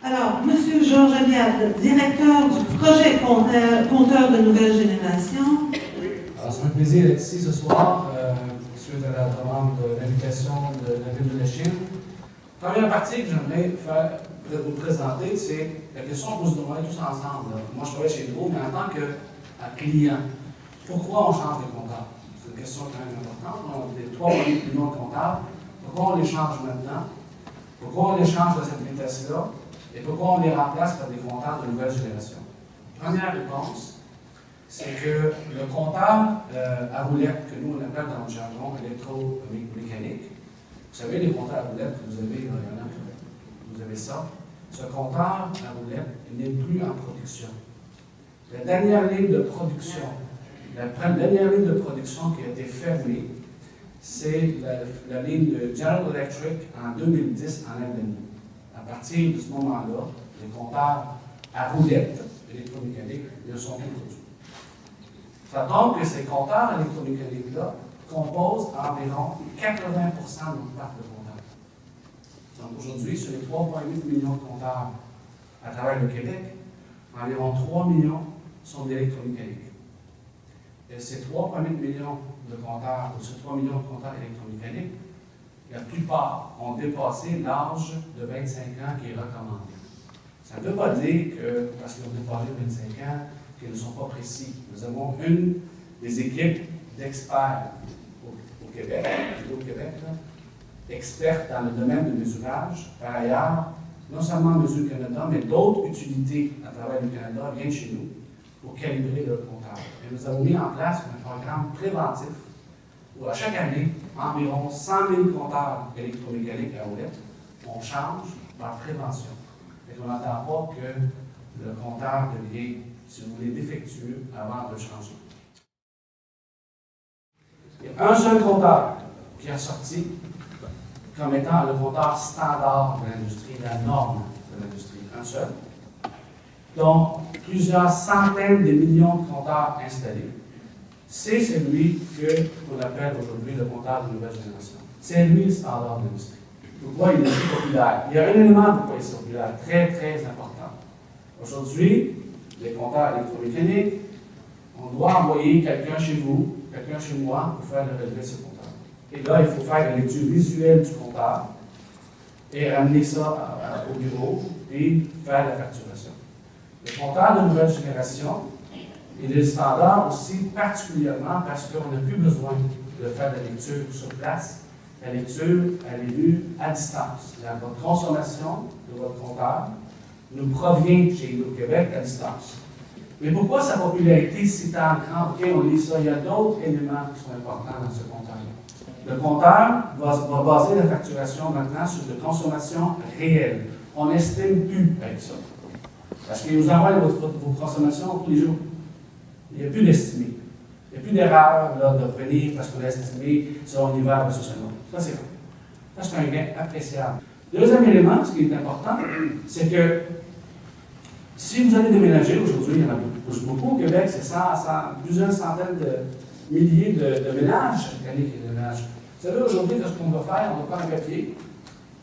Alors, Monsieur Georges Amiade, directeur du projet compteur de nouvelle génération. Alors, c'est un plaisir d'être ici ce soir, suite à la demande d'invitation de la ville de Lachine. La première partie que j'aimerais vous présenter, c'est la question qu'on se demandait tous ensemble. Moi, je travaille chez Hydro, mais en tant que client, pourquoi on change les comptables? C'est une question quand même importante. On a des 3 millions de comptables. Pourquoi on les change maintenant? Pourquoi on les change à cette vitesse-là? Et pourquoi on les remplace par des comptables de nouvelle génération? Première réponse, c'est que le comptable à roulette, que nous on appelle dans le jargon électromécanique, vous savez, les comptables à roulette que vous avez, il y en a, vous avez ça. Ce comptable à roulette n'est plus en production. La dernière ligne de production, dernière ligne de production qui a été fermée, c'est la ligne de General Electric en 2010 en Albanie. À partir de ce moment-là, les comptables à roulettes électromécaniques ne sont plus produits. Ça tombe que ces comptables électromécaniques-là composent environ 80% de notre parc de comptables. Donc aujourd'hui, sur les 3,8 millions de comptables à travers le Québec, environ 3 millions sont d'électromécaniques. Et ces 3,8 millions de comptables, ou ces 3 millions de comptables électromécaniques, la plupart ont dépassé l'âge de 25 ans qui est recommandé. Ça ne veut pas dire que, parce qu'ils ont dépassé 25 ans, qu'ils ne sont pas précis. Nous avons une des équipes d'experts au Québec, expertes dans le domaine de mesurage. Par ailleurs, non seulement Mesure Canada, mais d'autres utilités à travers le Canada viennent chez nous pour calibrer leur comptable. Et nous avons mis en place un programme préventif où à chaque année, environ 100 000 comptables électromécaniques à roulette, on change par prévention. Et qu'on n'entend pas que le comptable devient, si vous voulez, défectueux avant de le changer. Il y a un seul comptable qui est ressorti comme étant le comptable standard de l'industrie, la norme de l'industrie. Un seul. Donc, plusieurs centaines de millions de comptables installés. C'est celui qu'on appelle aujourd'hui le comptable de nouvelle génération. C'est lui le standard de l'industrie. Pourquoi il est si populaire? Il y a un élément pourquoi il est si populaire, très, très important. Aujourd'hui, les comptables électromécaniques, on doit envoyer quelqu'un chez vous, quelqu'un chez moi, pour faire le relevé de ce comptable. Et là, il faut faire la lecture visuelle du comptable et ramener ça au bureau et faire la facturation. Le comptable de nouvelle génération, il est standard aussi particulièrement parce qu'on n'a plus besoin de faire la lecture sur place. La lecture, elle est lue à distance. Votre consommation de votre comptable nous provient chez Hydro-Québec à distance. Mais pourquoi sa popularité si tant grande? OK, on lit ça. Il y a d'autres éléments qui sont importants dans ce comptable-là. Le comptable va baser la facturation maintenant sur de consommation réelle. On n'estime plus avec ça. Parce qu'il vous envoie vos consommations tous les jours. Il n'y a plus d'estimé. Il n'y a plus d'erreur de revenir parce qu'on a estimé son hiver versus un autre. Ça, c'est vrai. Ça, c'est un gain appréciable. Deuxième élément, ce qui est important, c'est que si vous allez déménager aujourd'hui, il y en a beaucoup au Québec, c'est plusieurs centaines de milliers de ménages chaque année qui déménagent. Vous savez, aujourd'hui, ce qu'on va faire, on va prendre un papier,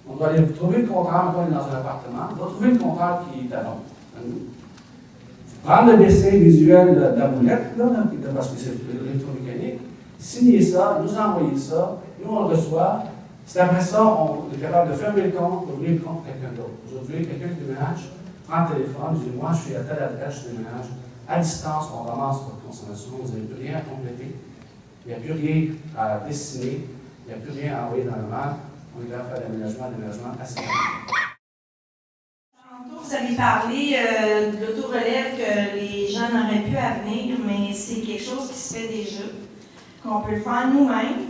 on doit aller trouver le comptable, on va aller dans un appartement, on va trouver le comptable qui est à nous. Prendre le dessin visuel de la boulette, parce que c'est l'électromécanique, signer ça, nous envoyer ça, nous on le reçoit. C'est après ça, on est capable de fermer le compte, d'ouvrir le compte de quelqu'un d'autre. Aujourd'hui, quelqu'un qui déménage, prend le téléphone, dit moi je suis à telle adresse, je déménage. À distance, on ramasse votre consommation, vous n'avez plus rien à compléter, il n'y a plus rien à dessiner, il n'y a plus rien à envoyer dans le mal. On est capable de faire l'aménagement assez rapide. Vous avez parlé de l'autorelève que les gens n'auraient pu à venir, mais c'est quelque chose qui se fait déjà, qu'on peut le faire nous-mêmes.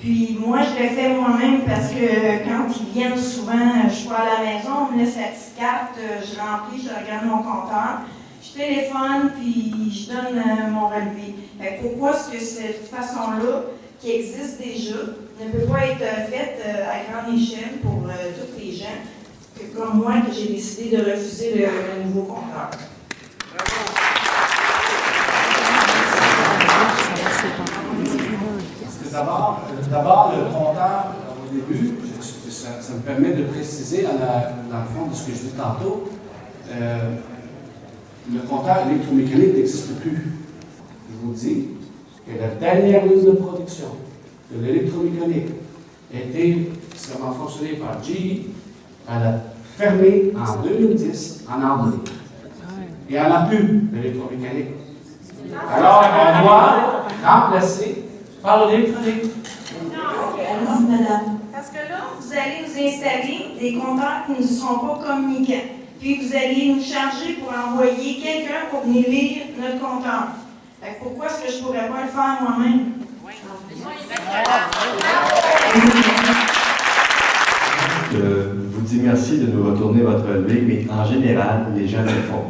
Puis moi, je le fais moi-même parce que quand ils viennent souvent, je suis à la maison, on me laisse la petite carte, je remplis, je regarde mon compteur, je téléphone, puis je donne mon relevé. Pourquoi est-ce que cette façon-là, qui existe déjà, ne peut pas être faite à grande échelle pour toutes les gens? Comme moi, que j'ai décidé de refuser le nouveau compteur. D'abord, le compteur, au début, ça me permet de préciser, dans le fond, de ce que je dis tantôt, le compteur électromécanique n'existe plus. Je vous dis que la dernière ligne de production de l'électromécanique a été extrêmement fonctionnée par GE. Elle a fermé en 2010 en Android. Et elle n'a plus d'électromécanique. Alors, on doit remplacer par l'électronique. Allons-y, madame. Parce que là, vous allez nous installer des compteurs qui ne seront pas communicants. Puis vous allez nous charger pour envoyer quelqu'un pour venir lire notre compteur. Fait que pourquoi est-ce que je ne pourrais pas le faire moi-même? Je vous dis merci de nous retourner votre relevé, mais en général, les gens ne le font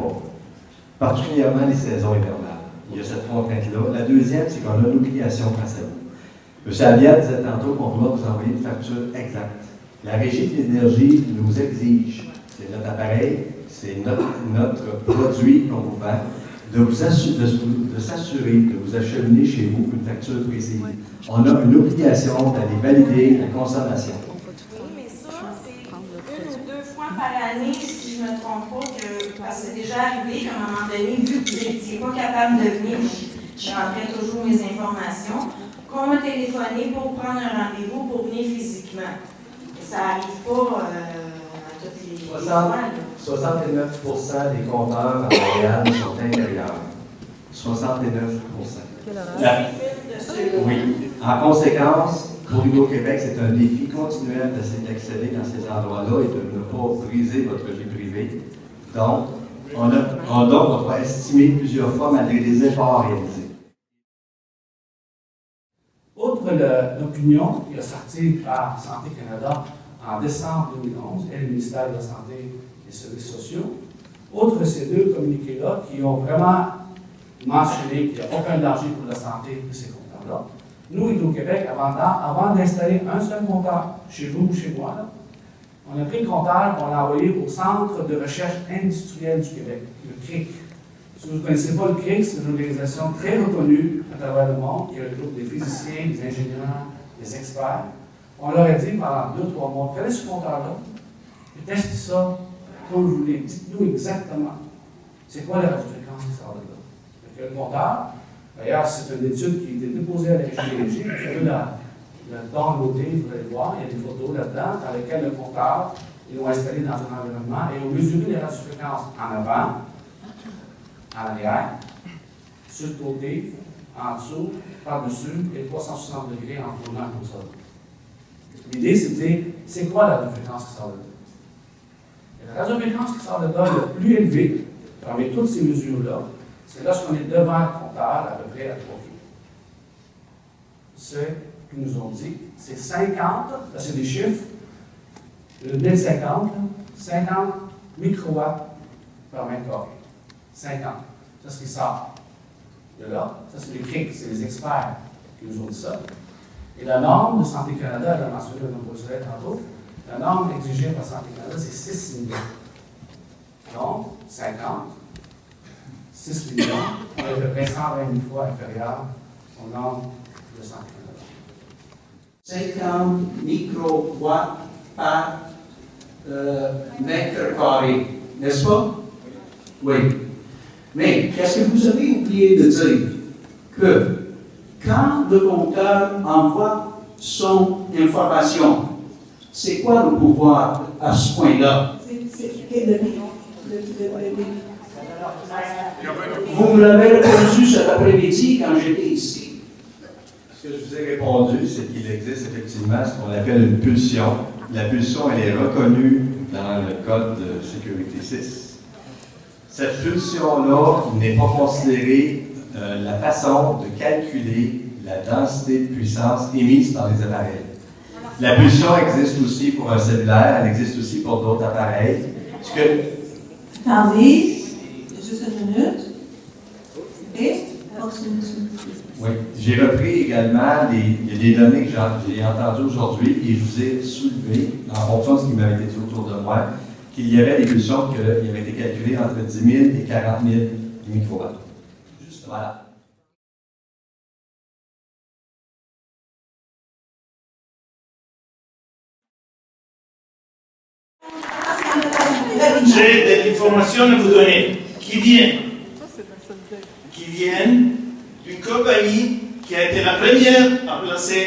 pas. Particulièrement les saisons hivernales. Il y a cette contrainte-là. La deuxième, c'est qu'on a une obligation face à vous. M. Abiad disait tantôt qu'on doit vous envoyer une facture exacte. La Régie de l'énergie nous exige, c'est notre appareil, c'est notre produit qu'on vous vend, de s'assurer de vous acheminer chez vous une facture précise. On a une obligation d'aller valider la consommation. Oui, mais ça, c'est 1 ou 2 fois par année, si je ne me trompe pas, parce que c'est déjà arrivé qu'à un moment donné, vu que vous n'étiez pas capable de venir, je rentrais toujours mes informations, qu'on m'a téléphoné pour prendre un rendez-vous pour venir physiquement. Et ça n'arrive pas à toutes les fois. 69% des compteurs à Montréal sont intérieurs. 69%. Oui. En conséquence, pour Hydro-Québec, c'est un défi continuel d'essayer d'accéder dans ces endroits-là et de ne pas briser votre vie privée. Donc, on doit estimer plusieurs fois malgré les efforts réalisés. Outre l'opinion qui a sorti par Santé Canada en décembre 2011 et le ministère de la Santé et des Services sociaux, outre ces deux communiqués-là qui ont vraiment mentionné qu'il n'y a aucun danger pour la santé de ces compteurs-là, nous, Hydro-Québec, avant d'installer un seul compteur, chez vous ou chez moi, là, on a pris le compteur et on l'a envoyé au Centre de recherche industrielle du Québec, le CRIC. Si vous ne connaissez pas le CRIC, c'est une organisation très reconnue à travers le monde qui regroupe des physiciens, des ingénieurs, des experts. On leur a dit pendant 2-3 mois, prenez ce compteur-là et testez ça comme vous voulez. Dites-nous exactement c'est quoi la radiofréquence qui sort de là. Le compteur, d'ailleurs, c'est une étude qui a été déposée à la Régie de l'énergie. Vous avez le downloader, vous allez voir, il y a des photos là-dedans dans lesquelles le compteur, ils l'ont installé dans un environnement et ont mesuré les radiofréquences en avant, en arrière, sur le côté, en dessous, par-dessus, et 360 degrés en tournant comme ça. L'idée, c'est de dire, c'est quoi la radiofréquence qui sort de là? Et la radiofréquence qui sort de là, le plus élevée, parmi toutes ces mesures-là, c'est lorsqu'on est devant le compteur, à peu près à 3 kg. C'est ce qu'ils nous ont dit, c'est 50, là c'est des chiffres, le 1050, 50 microwatts par mètre carré. 50. C'est ce qui sort de là. Ça, c'est les CRIC, c'est les experts qui nous ont dit ça. Et la norme de Santé Canada, elle a mentionné le nombre de tantôt, la norme exigée par Santé Canada, c'est 6 millions. Donc, 50, 6 millions, on est à peu près 120 000 fois inférieur aux normes de Santé Canada. 50 microwatts par mètre carré, n'est-ce pas? Oui. Mais qu'est-ce que vous avez oublié de dire? Que quand le compteur envoie son information, c'est quoi le pouvoir à ce point-là? Vous me l'avez répondu cet après-midi quand j'étais ici. Ce que je vous ai répondu, c'est qu'il existe effectivement ce qu'on appelle une pulsion. La pulsion, elle est reconnue dans le code de sécurité 6. Cette pulsion-là n'est pas considérée la façon de calculer la densité de puissance émise par les appareils. La pulsion existe aussi pour un cellulaire, elle existe aussi pour d'autres appareils. Attendez, juste une minute. Et continue. Oui, j'ai repris également des données que j'ai entendues aujourd'hui et je vous ai soulevé, en fonction de ce qui m'avait été dit autour de moi, qu'il y avait des pulsions qui avaient été calculées entre 10 000 et 40 000 microwatts. Juste, voilà. J'ai des informations à vous donner qui viennent d'une compagnie qui a été la première à placer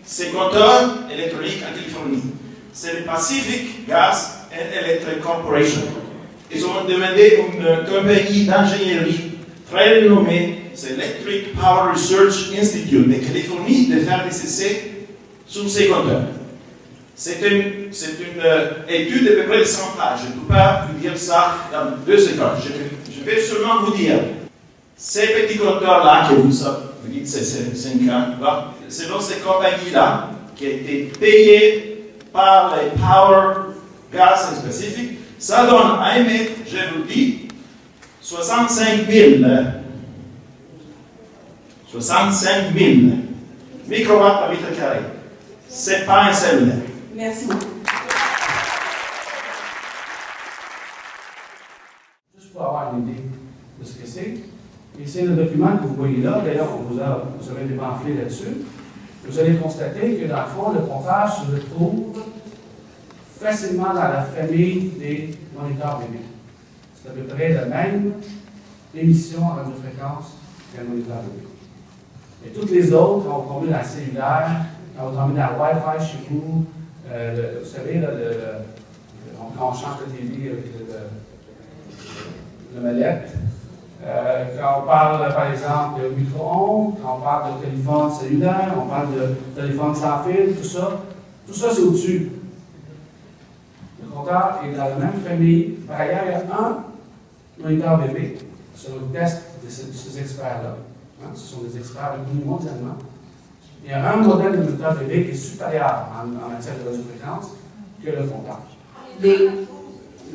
ces compteurs électroniques en Californie. C'est le Pacific Gas and Electric Corporation. Ils ont demandé une compagnie d'ingénierie très renommée, c'est Electric Power Research Institute de Californie, de faire des essais sur ces compteurs. C'est une étude de peu près de 100 pages. Je ne peux pas vous dire ça dans 2 secondes. Je vais seulement vous dire, ces petits compteurs-là, que vous dites c'est 5 ans, selon ces compagnies-là, qui ont été payées par les Power Gas and Pacific, ça donne à émettre, je vous dis, 65 000 microwatts par mètre carré. Ce n'est pas un cellulaire. Merci beaucoup. Juste pour avoir une idée de ce que c'est. Et c'est le document que vous voyez là. D'ailleurs, vous avez des pamphlets là-dessus. Vous allez constater que, dans le fond, le comptage se retrouve facilement dans la famille des moniteurs bébés. C'est à peu près la même émission en radiofréquence qu'un moniteur bébé. Et toutes les autres, quand vous tombez dans le cellulaire, quand vous tombez dans le Wi-Fi chez vous, vous savez, là, on change de TV avec le mallette. Quand on parle, par exemple, de micro-ondes, quand on parle de téléphone cellulaire, on parle de téléphone sans fil, tout ça c'est au-dessus. Le compteur est dans la même famille. Par ailleurs, il y a un moniteur bébé sur le test de ces experts-là. Hein, ce sont des experts reconnus mondialement. Il y a un modèle de moniteur bébé qui est supérieur en matière de radiofréquence que le compteur.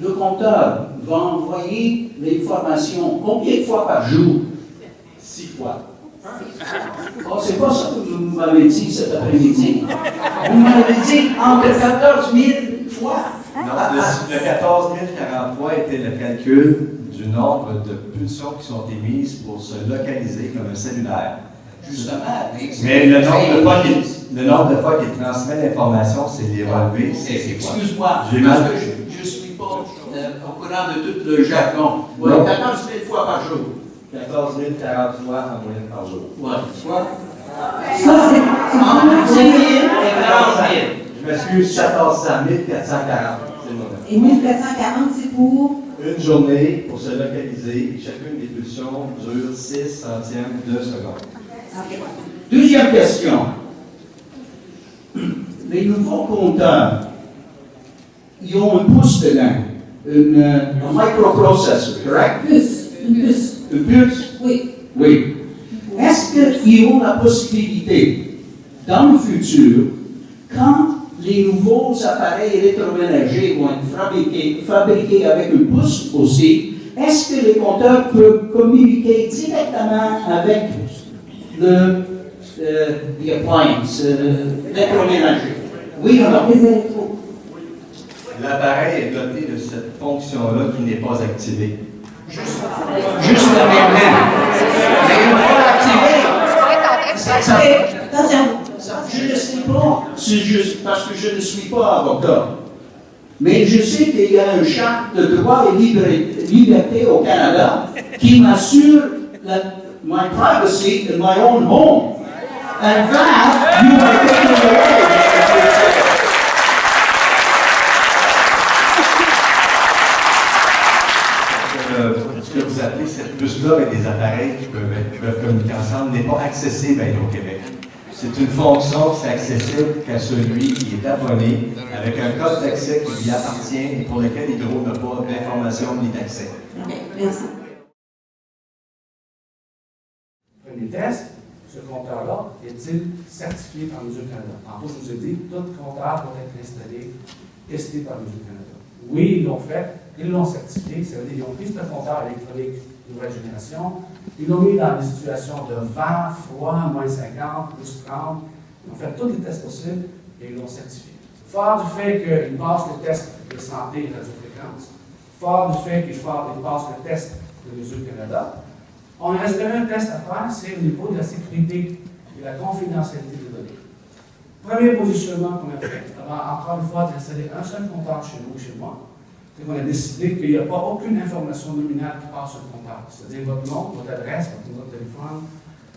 Le compteur va envoyer l'information combien de fois par jour? 6 fois. Oh, c'est pas ça que vous m'avez dit cet après-midi. Vous m'avez dit entre 14 000 fois. Non, le 14 043 était le calcul du nombre de pulsions qui sont émises pour se localiser comme un cellulaire. Justement. Mais le nombre de fois qu'il transmet l'information, c'est les relevés, c'est 6 fois. Excuse-moi, J'ai parce mal. que je ne suis pas au courant de tout le jargon. Ouais, 14 000 fois par jour. 14 043 en moyenne par jour. Ouais, tu vois? Ça, c'est Entre 10 000 et 40 000. Je m'excuse, 14 440. C'est le moment. Et 1440, c'est pour. Une journée pour se localiser. Chacune des pulsions dure 6 centièmes de seconde. OK. Deuxième question. Les nouveaux compteurs, ils ont un pouce dedans, un microprocessor, correct? Une puce. Une puce? Oui. Oui. Est-ce qu'ils ont la possibilité, dans le futur, quand les nouveaux appareils électroménagers vont être fabriqués avec un pouce aussi, est-ce que les compteurs peuvent communiquer directement avec l'appliance, l'électroménager? Oui ou non? Les électros. L'appareil est doté de cette fonction-là qui n'est pas activée. Juste maintenant. Mais une fois activé, Attention. je ne sais pas, c'est juste parce que je ne suis pas avocat. Mais je sais qu'il y a un charte de droit et liberté au Canada qui m'assure my privacy in my own home. And that you are taking away. Ce que vous appelez cette puce-là avec des appareils qui peuvent communiquer ensemble n'est pas accessible à Hydro-Québec. C'est une fonction, c'est accessible qu'à celui qui est abonné avec un code d'accès qui lui appartient et pour lequel Hydro n'a pas d'information ni d'accès. OK, merci. Premier test, ce compteur-là est-il certifié par Mesure Canada? En plus, je vous ai dit, tout compteur doit être installé, testé par Mesure Canada. Oui, ils l'ont fait, ils l'ont certifié, ça veut dire qu'ils ont pris ce compteur électronique de nouvelle génération, ils l'ont mis dans des situations de vent, froid, moins 50, plus 30, ils ont fait tous les tests possibles et ils l'ont certifié. Fort du fait qu'ils passent le test de santé et radiofréquence, fort du fait qu'ils passent le test de Mesure Canada, on restait un test à faire, c'est au niveau de la sécurité et la confidentialité des données. Premier positionnement qu'on a fait, avant encore une fois d'installer un seul compteur chez nous, chez moi, c'est qu'on a décidé qu'il n'y a pas aucune information nominale qui passe sur le compteur. C'est-à-dire votre nom, votre adresse, votre numéro de téléphone,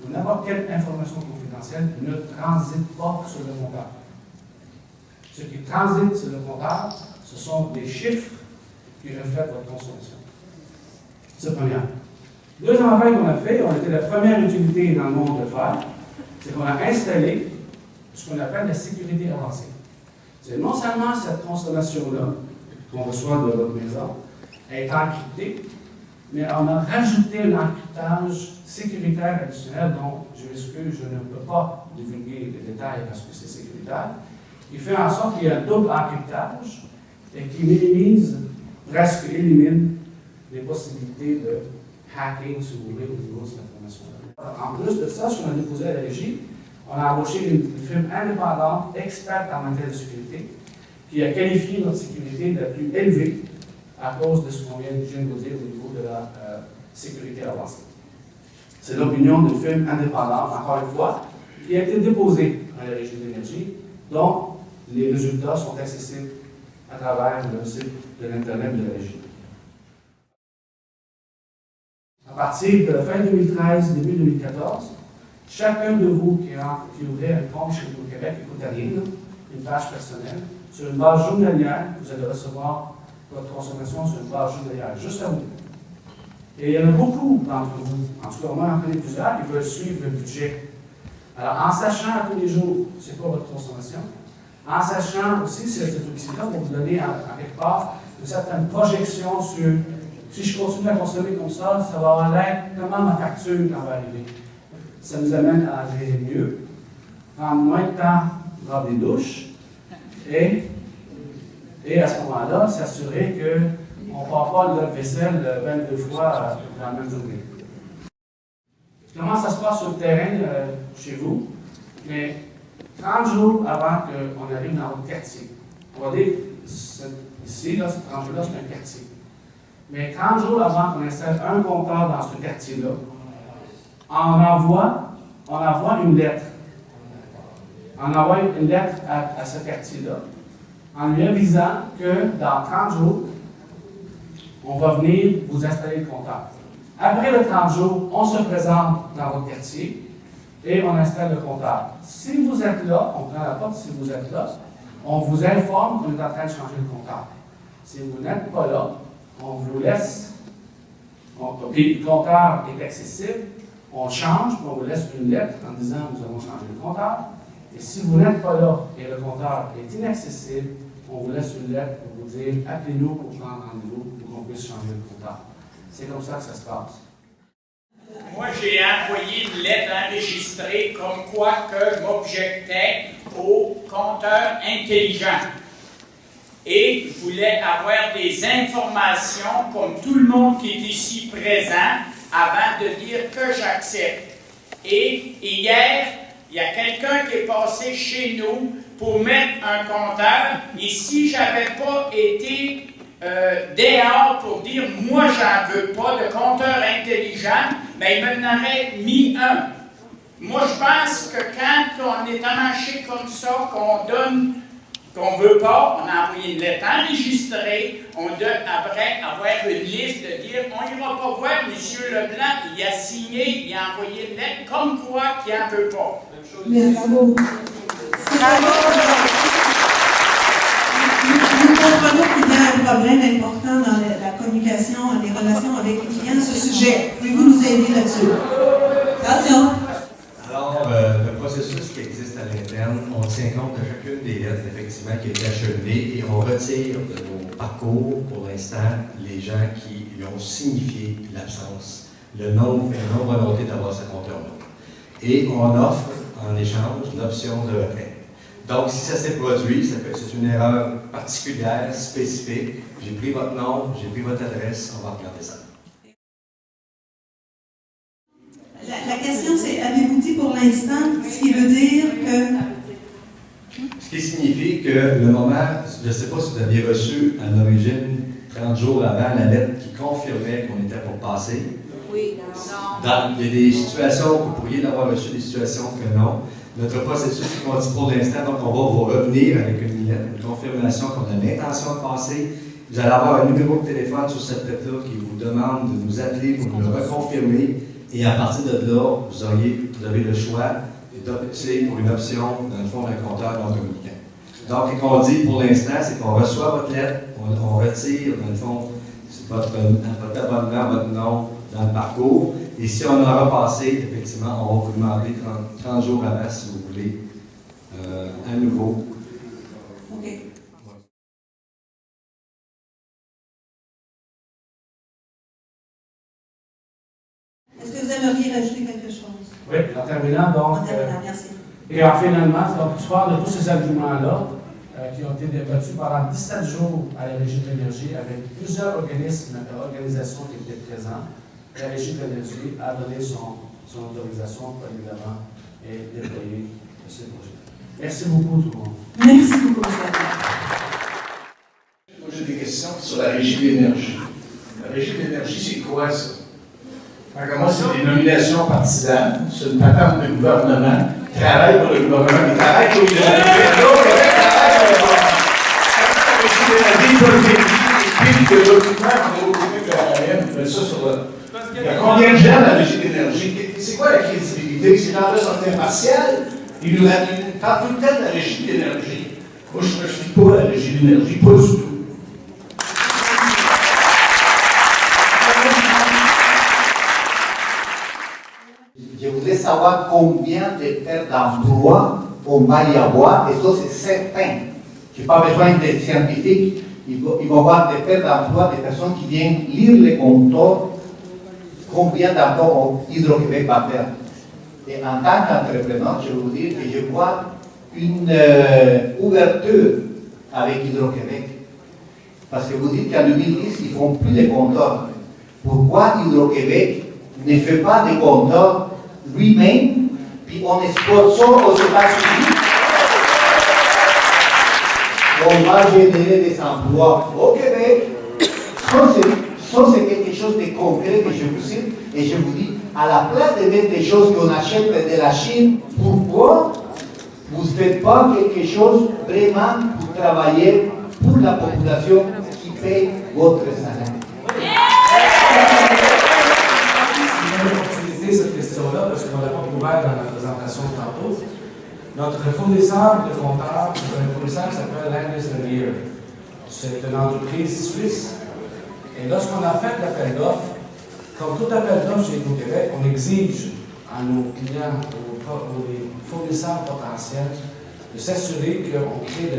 ou n'importe quelle information confidentielle ne transite pas sur le compteur. Ce qui transite sur le compteur, ce sont des chiffres qui reflètent votre consommation. C'est la première. Deuxième affaire qu'on a fait, on a été la première utilité dans le monde de le faire, c'est qu'on a installé ce qu'on appelle la sécurité avancée. C'est non seulement cette consommation-là qu'on reçoit de votre maison est encryptée, mais on a rajouté un encryptage sécuritaire additionnel dont, je m'excuse, je ne peux pas divulguer les détails parce que c'est sécuritaire, qui fait en sorte qu'il y a un double encryptage et qui minimise, presque élimine, les possibilités de hacking, si vous voulez, au niveau de cette information-là. En plus de ça, ce qu'on a déposé à la régie, on a embauché une firme indépendante, experte en matière de sécurité, qui a qualifié notre sécurité de la plus élevée à cause de ce qu'on vient de vous dire au niveau de la sécurité avancée. C'est l'opinion d'une firme indépendante, encore une fois, qui a été déposée à la Régie de l'énergie, dont les résultats sont accessibles à travers le site de l'Internet de la Régie. À partir de la fin 2013, début 2014, chacun de vous qui ouvrait un compte chez nous au Québec, il ne coûte rien, une page personnelle, sur une base journalière, vous allez recevoir votre consommation sur une base journalière, juste à vous. Et il y en a beaucoup d'entre vous, en tout cas, moi, j'en connais plusieurs, qui veulent suivre le budget. Alors, en sachant tous les jours c'est quoi votre consommation, en sachant aussi si cet outil-là va vous donner à quelque part une certaine projection sur si je continue à consommer comme ça va avoir l'air comment ma facture quand va arriver. Ça nous amène à gérer mieux, prendre moins de temps dans des douches et à ce moment-là, s'assurer qu'on ne part pas le vaisselle 22 fois dans la même journée. Comment ça se passe sur le terrain chez vous? Mais 30 jours avant qu'on arrive dans votre quartier, on va dire, ici, là, cette tranche-là, c'est un quartier. Mais 30 jours avant qu'on installe un compteur dans ce quartier-là, on envoie une lettre. On envoie une lettre à ce quartier-là, en lui avisant que dans 30 jours, on va venir vous installer le compteur. Après le 30 jours, on se présente dans votre quartier et on installe le compteur. Si vous êtes là, on prend la porte, si vous êtes là, on vous informe qu'on est en train de changer le compteur. Si vous n'êtes pas là, on vous laisse, puis le compteur est accessible, on change, puis on vous laisse une lettre en disant nous avons changé le compteur. Et si vous n'êtes pas là et le compteur est inaccessible, on vous laisse une lettre pour vous dire appelez-nous pour prendre rendez-vous pour qu'on puisse changer le compteur. C'est comme ça que ça se passe. Moi, j'ai envoyé une lettre enregistrée comme quoi que je m'objectais au compteur intelligent. Et je voulais avoir des informations, comme tout le monde qui est ici présent, avant de dire que j'accepte. Et hier, il y a quelqu'un qui est passé chez nous pour mettre un compteur, et si je n'avais pas été dehors pour dire « moi, j'en veux pas de compteur intelligent », ben, il m'en aurait mis un. Moi, je pense que quand on est amanché comme ça, qu'on donne, qu'on ne veut pas, on a envoyé une lettre enregistrée, on doit après avoir une liste de dire « on n'ira pas voir M. Leblanc, il a signé, il a envoyé une lettre comme quoi qu'il n'en veut pas. » Bien, bravo. Nous comprenons qu'il y a un problème important dans la communication, les relations avec les clients à ce sujet. Pouvez-vous nous aider là-dessus? Attention. Alors, le processus qui existe à l'interne, on tient compte de chacune des lettres, effectivement, qui est acheminée et on retire de nos parcours, pour l'instant, les gens qui lui ont signifié l'absence, le non-volonté d'avoir ce compteur-là. Et on offre, en échange, l'option de retrait. Donc, si ça s'est produit, c'est une erreur particulière, spécifique. J'ai pris votre nom, j'ai pris votre adresse, on va regarder ça. La question, c'est, avez-vous dit pour l'instant, ce qui veut dire que... Ce qui signifie que le moment, je ne sais pas si vous aviez reçu à l'origine, 30 jours avant, la lettre qui confirmait qu'on était pour passer. Oui, non. Il y a des situations, vous pourriez l'avoir reçu, des situations que non. Notre processus est conduit pour l'instant, donc on va vous revenir avec une lettre, une confirmation qu'on a l'intention de passer. Vous allez avoir un numéro de téléphone sur cette lettre-là qui vous demande de nous appeler pour nous le reconfirmer. Et à partir de là, vous avez le choix d'opter pour une option, dans le fond, d'un compteur non communicant. Donc, ce qu'on dit pour l'instant, c'est qu'on reçoit votre lettre, on retire, dans le fond, votre abonnement, votre nom dans le parcours. Et si on aura passé, effectivement, on va vous demander 30 jours avant, si vous voulez, à nouveau. OK. Est-ce que vous aimeriez rajouter quelque chose? Oui, en terminant, donc. En terminant, merci. Et finalement, donc, tu parles de tous ces arguments-là qui ont été débattus pendant 17 jours à la Régie de l'énergie avec plusieurs organismes et organisations qui étaient présents. La Régie de l'énergie a donné son autorisation pour évidemment et déployer ce projet. Merci beaucoup tout le monde. Merci beaucoup, M. Moi, j'ai des questions sur la Régie de l'énergie. La Régie de l'énergie, c'est quoi ça? Moi, c'est des nominations partisanes. C'est une patente de gouvernement qui travaille pour le gouvernement, qui travaille pour les gens. Il y a combien de gens dans la Régie d'énergie? C'est quoi la crédibilité? Ces gens-là sont impartials. Ils nous parlent tout le temps de la Régie d'énergie. Moi, je ne me fie pas à la Régie d'énergie, pas du tout. Je voudrais savoir combien de pertes d'emplois on va y avoir, et ça c'est certain. Je n'ai pas besoin d'être scientifique. Il va y avoir des pertes d'emplois, des personnes qui viennent lire les compteurs, combien d'emplois Hydro-Québec va perdre. Et en tant qu'entrepreneur, je vais vous dire que je vois une ouverture avec Hydro-Québec. Parce que vous dites qu'en 2010, ils ne font plus de compteurs. Pourquoi Hydro-Québec ne fait pas de compteurs lui-même, puis on est sponsor aux États-Unis? On va générer des emplois au Québec. Ça, c'est quelque chose de concret que je vous cite. Et je vous dis, à la place de mettre des choses qu'on achète de la Chine, pourquoi vous ne faites pas quelque chose vraiment pour travailler pour la population qui paye votre salaire? Cette question-là, parce qu'on l'a pas couvert dans la présentation de tantôt. Notre fournisseur de compteurs, c'est un fournisseur qui s'appelle Landis & Lear. C'est une entreprise suisse. Et lorsqu'on a fait l'appel d'offres, comme tout appel d'offres chez Hydro-Québec, on exige à nos clients, aux fournisseurs potentiels, de s'assurer qu'on crée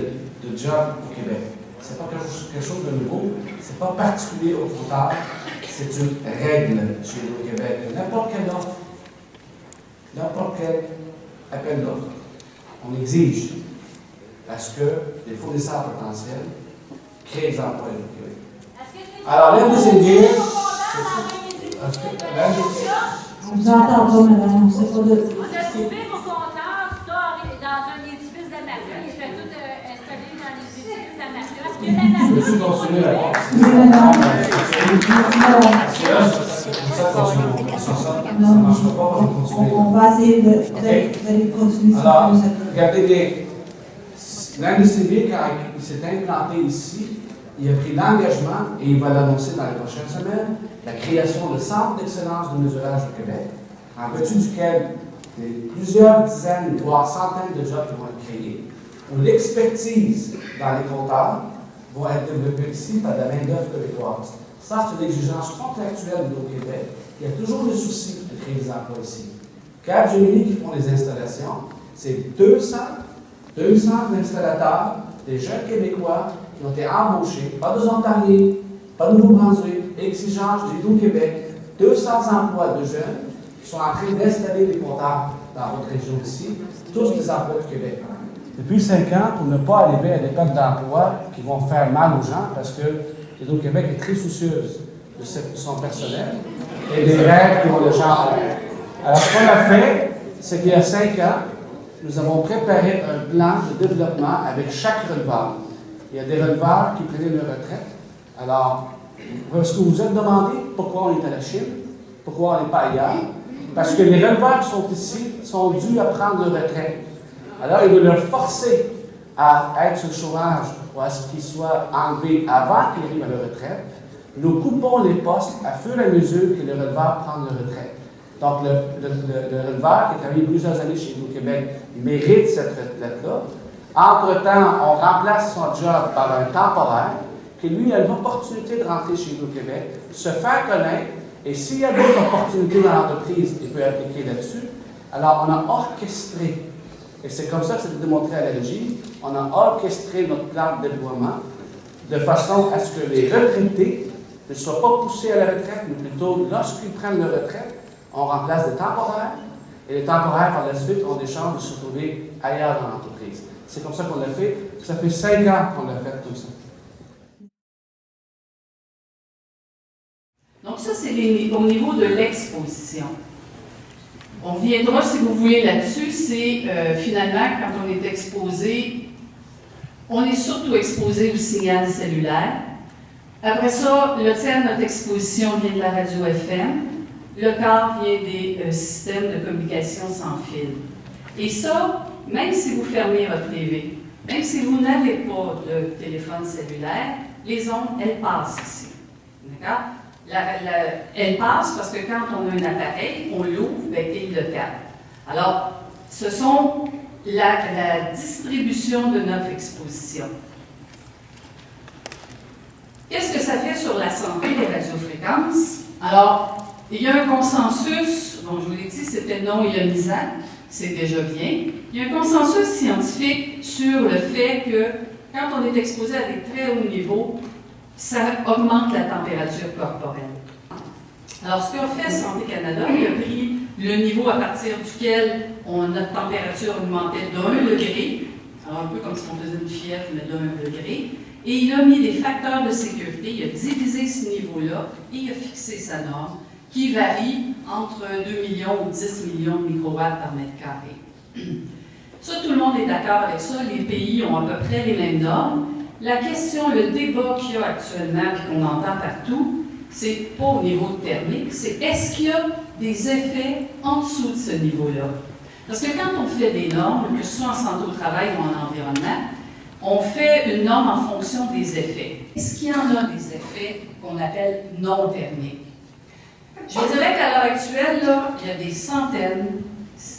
de jobs au Québec. Ce n'est pas quelque chose de nouveau, ce n'est pas particulier au compteurs. C'est une règle chez Hydro-Québec. N'importe quelle offre, n'importe quel appel d'offres, on exige à ce que les fournisseurs potentiels créent des emplois au Québec. Alors, l'aide des aiguilles. On vous entend pas, madame. On ne sait pas de. On a trouvé vos compteurs dans un édifice d'Amateur. Il fait tout installé dans les édifices d'Amateur. Est-ce que la Je peux continuer la réponse. Non, on va essayer de. Vous allez continuer. Alors, regardez bien. L'industrie, quand il s'est implanté ici, il a pris l'engagement, et il va l'annoncer dans les prochaines semaines, la création de centres d'excellence de mesurage au Québec, en vertu duquel plusieurs dizaines, voire centaines de jobs vont être créés, où l'expertise dans les compteurs va être développée ici par la main-d'œuvre québécoise. Ça, c'est une exigence contractuelle au Québec. Il y a toujours le souci de créer des emplois ici. Capgemini qui font les installations, c'est 200 installateurs, des jeunes Québécois qui ont été embauchés, pas de Ontariens, pas de Nouveau-Brunswick, exigence du Hydro-Québec, 200 emplois de jeunes qui sont en train d'installer des compteurs dans votre région ici, tous des emplois du Québec. Depuis 5 ans, pour ne pas arriver à des pertes d'emplois qui vont faire mal aux gens, parce que Hydro-Québec est très soucieuse de son personnel et des règles qui vont le genre. Alors, ce qu'on a fait, c'est qu'il y a 5 ans, nous avons préparé un plan de développement avec chaque releveur. Il y a des releveurs qui prenaient leur retraite. Alors, est-ce que vous vous êtes demandé pourquoi on est à la Chine, pourquoi on n'est pas ailleurs? Parce que les releveurs qui sont ici sont dus à prendre leur retraite. Alors, il veut leur forcer à être sur le chômage ou à ce qu'ils soient enlevés avant qu'ils arrivent à leur retraite. Nous coupons les postes à fur et à mesure que les releveurs prennent leur retraite. Donc, le releveur qui a travaillé plusieurs années chez nous au Québec, il mérite cette retraite-là. Entre-temps, on remplace son job par un temporaire qui, lui, a l'opportunité de rentrer chez nous au Québec, se faire connaître, et s'il y a d'autres opportunités dans l'entreprise, il peut appliquer là-dessus. Alors, on a orchestré, et c'est comme ça que c'est démontré à la régie, on a orchestré notre plan de déploiement de façon à ce que les retraités ne soient pas poussés à la retraite, mais plutôt, lorsqu'ils prennent leur retraite, on remplace des temporaires, et les temporaires, par la suite, ont des chances de se trouver ailleurs dans l'entreprise. C'est comme ça qu'on l'a fait. Ça fait 5 ans qu'on l'a fait comme ça. Donc ça, c'est au niveau de l'exposition. On viendra, si vous voulez, là-dessus. C'est finalement, quand on est exposé, on est surtout exposé au signal cellulaire. Après ça, le tiers de notre exposition vient de la radio FM. Le quart vient des systèmes de communication sans fil. Et ça, même si vous fermez votre TV, même si vous n'avez pas de téléphone cellulaire, les ondes, elles passent ici. D'accord? Elles passent parce que quand on a un appareil, on l'ouvre et il le capte. Alors, ce sont la distribution de notre exposition. Qu'est-ce que ça fait sur la santé des radiofréquences? Alors, il y a un consensus, bon, je vous l'ai dit, c'était non ionisant, c'est déjà bien. Il y a un consensus scientifique sur le fait que quand on est exposé à des très hauts niveaux, ça augmente la température corporelle. Alors, ce qu'a fait Santé Canada, il a pris le niveau à partir duquel notre température augmentait d'1 degré, alors un peu comme si on faisait une fièvre, mais d'1 degré, et il a mis des facteurs de sécurité, il a divisé ce niveau-là, et il a fixé sa norme, qui varie entre 2 millions ou 10 millions de microwatts par mètre carré. Ça, tout le monde est d'accord avec ça, les pays ont à peu près les mêmes normes. La question, le débat qu'il y a actuellement et qu'on entend partout, c'est pas au niveau thermique, c'est est-ce qu'il y a des effets en dessous de ce niveau-là? Parce que quand on fait des normes, que ce soit en santé au travail ou en environnement, on fait une norme en fonction des effets. Est-ce qu'il y en a des effets qu'on appelle non thermiques? Je vous dirais qu'à l'heure actuelle, là, il y a des centaines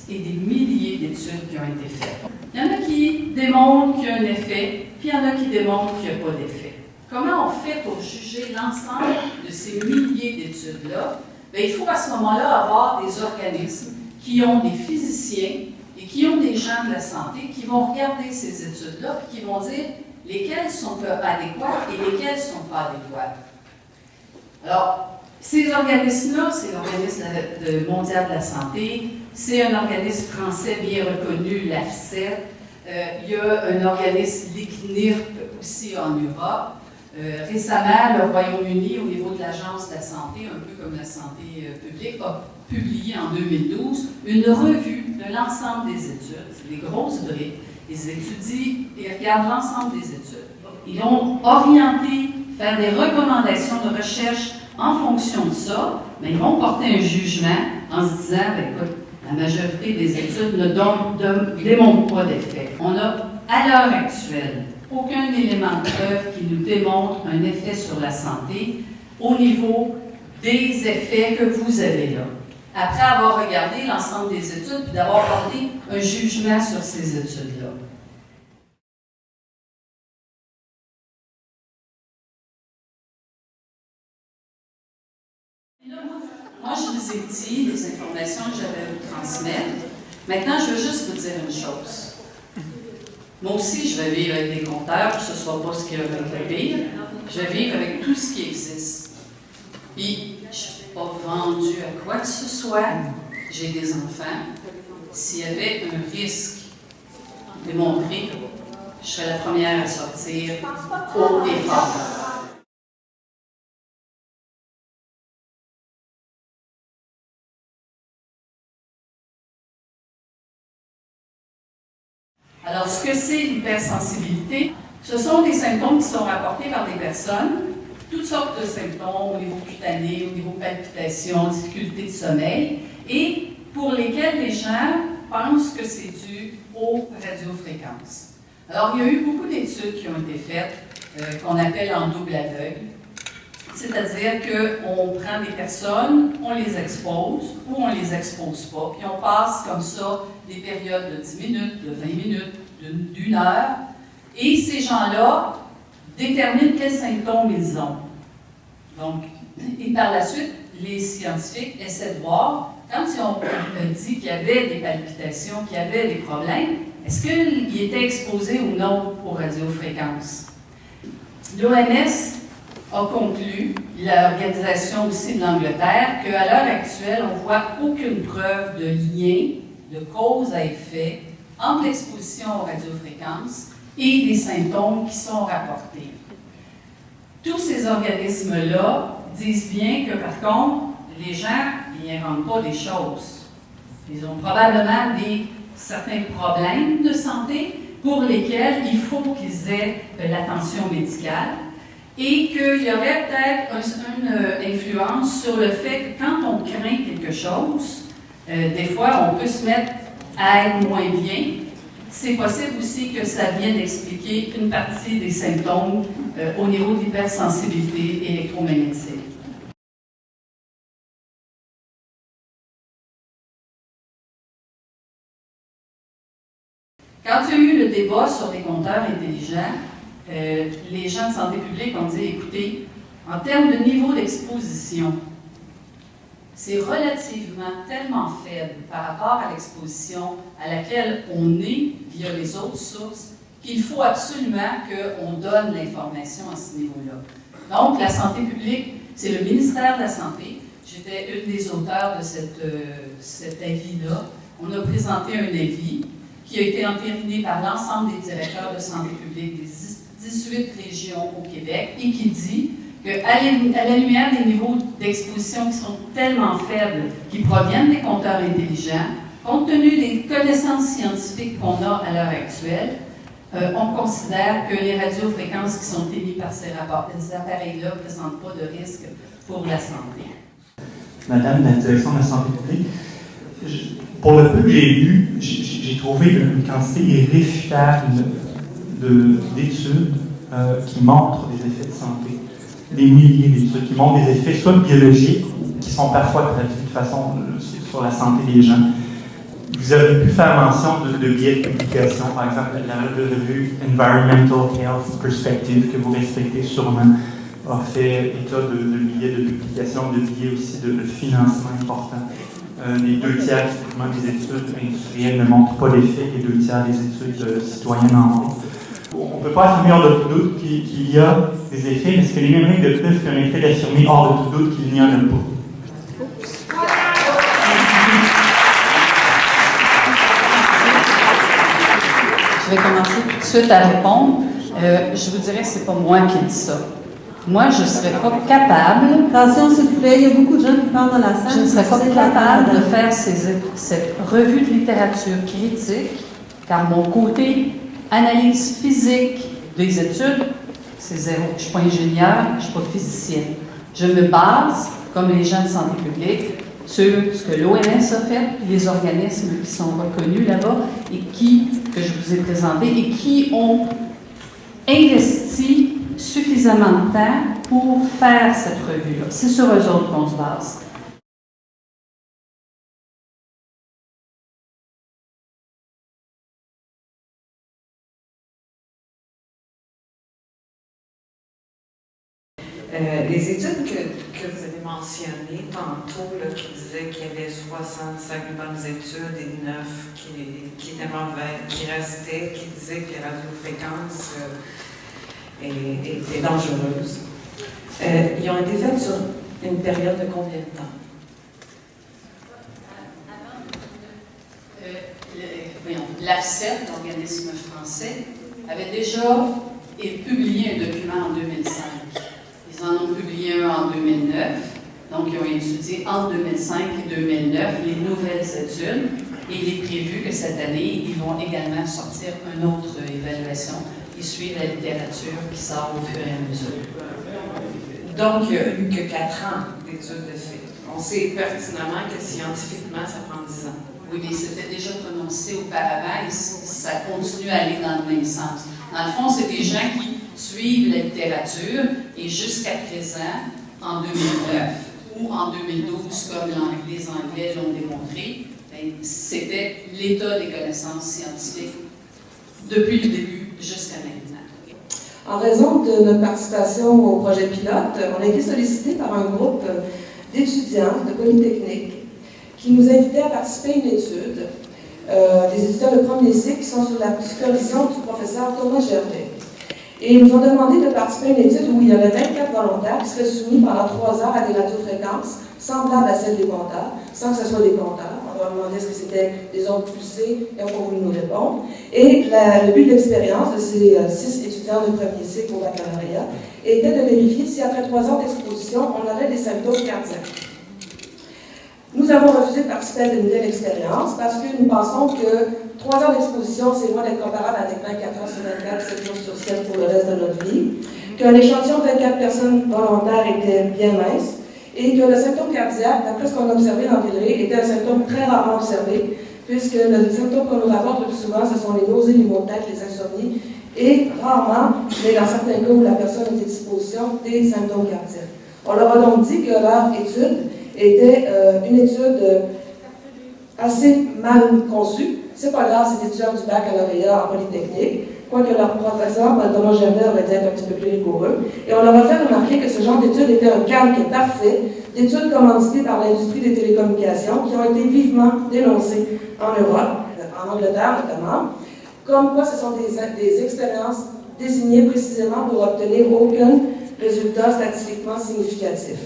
et des milliers d'études qui ont été faites. Il y en a qui démontrent qu'il y a un effet, puis il y en a qui démontrent qu'il n'y a pas d'effet. Comment on fait pour juger l'ensemble de ces milliers d'études-là? Bien, il faut à ce moment-là avoir des organismes qui ont des physiciens et qui ont des gens de la santé qui vont regarder ces études-là et qui vont dire lesquelles sont adéquates et lesquelles ne sont pas adéquates. Alors, ces organismes-là, c'est l'Organisme mondial de la santé, c'est un organisme français bien reconnu, l'AFSET, il y a un organisme, l'ICNIRP, aussi en Europe. Récemment, le Royaume-Uni, au niveau de l'Agence de la santé, un peu comme la santé publique, a publié en 2012 une revue de l'ensemble des études. C'est des grosses briques. Ils étudient et regardent l'ensemble des études. Ils vont orienter, faire des recommandations de recherche en fonction de ça, mais ils vont porter un jugement en se disant, ben, écoute, la majorité des études ne démontrent pas d'effet. On a, à l'heure actuelle, aucun élément de preuve qui nous démontre un effet sur la santé au niveau des effets que vous avez là. Après avoir regardé l'ensemble des études puis d'avoir porté un jugement sur ces études-là. Moi, je vous ai dit les informations que j'avais à vous transmettre. Maintenant, je veux juste vous dire une chose. Moi aussi, je vais vivre avec des compteurs, que ce ne soit pas ce qu'il y a avec le pire. Je vais vivre avec tout ce qui existe. Puis, je ne suis pas vendue à quoi que ce soit. J'ai des enfants. S'il y avait un risque démontré, je serais la première à sortir haut et fort. Alors, ce que c'est l'hypersensibilité, ce sont des symptômes qui sont rapportés par des personnes, toutes sortes de symptômes au niveau cutané, au niveau palpitations, difficultés de sommeil, et pour lesquels les gens pensent que c'est dû aux radiofréquences. Alors, il y a eu beaucoup d'études qui ont été faites, qu'on appelle en double aveugle. C'est-à-dire qu'on prend des personnes, on les expose ou on les expose pas, puis on passe comme ça des périodes de 10 minutes, de 20 minutes, d'une heure, et ces gens-là déterminent quels symptômes ils ont. Donc, et par la suite, les scientifiques essaient de voir, quand on dit qu'il y avait des palpitations, qu'il y avait des problèmes, est-ce qu'il était exposé ou non aux radiofréquences? L'OMS a conclu, l'organisation aussi de l'Angleterre, qu'à l'heure actuelle, on ne voit aucune preuve de lien, de cause à effet, entre l'exposition aux radiofréquences et les symptômes qui sont rapportés. Tous ces organismes-là disent bien que, par contre, les gens, ils n'inventent pas des choses. Ils ont probablement certains problèmes de santé pour lesquels il faut qu'ils aient l'attention médicale et qu'il y aurait peut-être une influence sur le fait que quand on craint quelque chose, des fois, on peut se mettre à être moins bien. C'est possible aussi que ça vienne expliquer une partie des symptômes au niveau de l'hypersensibilité électromagnétique. Quand il y a eu le débat sur les compteurs intelligents, les gens de santé publique ont dit, écoutez, en termes de niveau d'exposition, c'est relativement tellement faible par rapport à l'exposition à laquelle on est via les autres sources qu'il faut absolument qu'on donne l'information à ce niveau-là. Donc, la santé publique, c'est le ministère de la Santé. J'étais une des auteurs de cet avis-là. On a présenté un avis qui a été entériné par l'ensemble des directeurs de santé publique des 18 régions au Québec et qui dit qu'à la lumière des niveaux d'exposition qui sont tellement faibles, qui proviennent des compteurs intelligents, compte tenu des connaissances scientifiques qu'on a à l'heure actuelle, on considère que les radiofréquences qui sont émises par ces appareils-là ne présentent pas de risque pour la santé. Madame de la direction de la santé publique, pour le peu que j'ai lu, j'ai trouvé une quantité irréfutable d'études qui montrent des effets de santé. Des milliers d'études qui montrent des effets soit biologiques, qui sont parfois traduits de façon sur la santé des gens. Vous avez pu faire mention de biais de publication, par exemple la revue Environmental Health Perspective, que vous respectez sûrement, a fait état de billets de publication, de billets aussi de financement importants. Les 2 tiers des études industrielles ne montrent pas d'effet, les 2 tiers des études citoyennes en montrent. On ne peut pas affirmer hors de tout doute qu'il y a des effets, mais ce que les numériques de plus permettraient d'affirmer hors de tout doute qu'il n'y en a pas. Je vais commencer tout de suite à répondre. Je vous dirais que ce n'est pas moi qui dis ça. Moi, je ne serais pas capable... Attention, s'il vous plaît, il y a beaucoup de gens qui parlent dans la salle. Je ne serais pas capable de faire cette revue de littérature critique, car mon côté analyse physique des études, c'est zéro. Je ne suis pas ingénieure, je ne suis pas physicienne. Je me base, comme les gens de santé publique, sur ce que l'OMS a fait, les organismes qui sont reconnus là-bas et que je vous ai présentés et qui ont investi suffisamment de temps pour faire cette revue-là. C'est sur eux autres qu'on se base. Les études que vous avez mentionnées tantôt, là, qui disaient qu'il y avait 65 bonnes études et 9 qui étaient mauvaises, qui restaient, qui disaient que les radiofréquences étaient dangereuses, ils ont été faites sur une période de combien de temps? L'ARCEP, l'organisme français, avait déjà publié un document en 2005. Ils en ont publié un en 2009, donc ils ont étudié entre 2005 et 2009 les nouvelles études, et il est prévu que cette année, ils vont également sortir une autre évaluation qui suit la littérature qui sort au fur et à mesure. Donc, il n'y a eu que 4 ans d'études de fait. On sait pertinemment que scientifiquement, ça prend 10 ans. Oui, mais c'était déjà prononcé auparavant et ça continue à aller dans le même sens. Dans le fond, c'est des gens qui suivent la littérature et jusqu'à présent, en 2009 ou en 2012, comme les Anglais l'ont démontré, c'était l'état des connaissances scientifiques depuis le début jusqu'à maintenant. En raison de notre participation au projet pilote, on a été sollicité par un groupe d'étudiants de Polytechnique qui nous invitait à participer à une étude, des étudiants de premier cycle qui sont sous la supervision du professeur Thomas Gervais. Et ils nous ont demandé de participer à une étude où il y avait 24 volontaires qui seraient soumis pendant 3 heures à des radiofréquences semblables à celles des compteurs, sans que ce soit des compteurs. On leur demandait ce que c'était des ondes pulsées et on voulu nous répondre. Et le but de l'expérience de ces 6 étudiants de premier cycle au baccalauréat était de vérifier si après 3 heures d'exposition, on avait des symptômes cardiaques. Nous avons refusé de participer à une telle expérience parce que nous pensons que 3 heures d'exposition, c'est loin d'être comparable avec 24 heures sur 24, 7 jours sur 7 pour le reste de notre vie, qu'un échantillon de 24 personnes volontaires était bien mince et que le symptôme cardiaque, d'après ce qu'on a observé dans Villeray, était un symptôme très rarement observé, puisque le symptôme qu'on nous rapporte le plus souvent, ce sont les nausées, les maux de tête, les insomnies, et rarement, mais dans certains cas où la personne était disposition, des symptômes cardiaques. On leur a donc dit que leur étude était une étude assez mal conçue. C'est pas grave, c'est étudiants du baccalauréat en Polytechnique, quoique leur professeur, Thomas Gervais, aurait dû être un petit peu plus rigoureux. Et on leur a fait remarquer que ce genre d'étude était un calque parfait d'études commanditées par l'industrie des télécommunications qui ont été vivement dénoncées en Europe, en Angleterre notamment, comme quoi ce sont des expériences désignées précisément pour obtenir aucun résultat statistiquement significatif.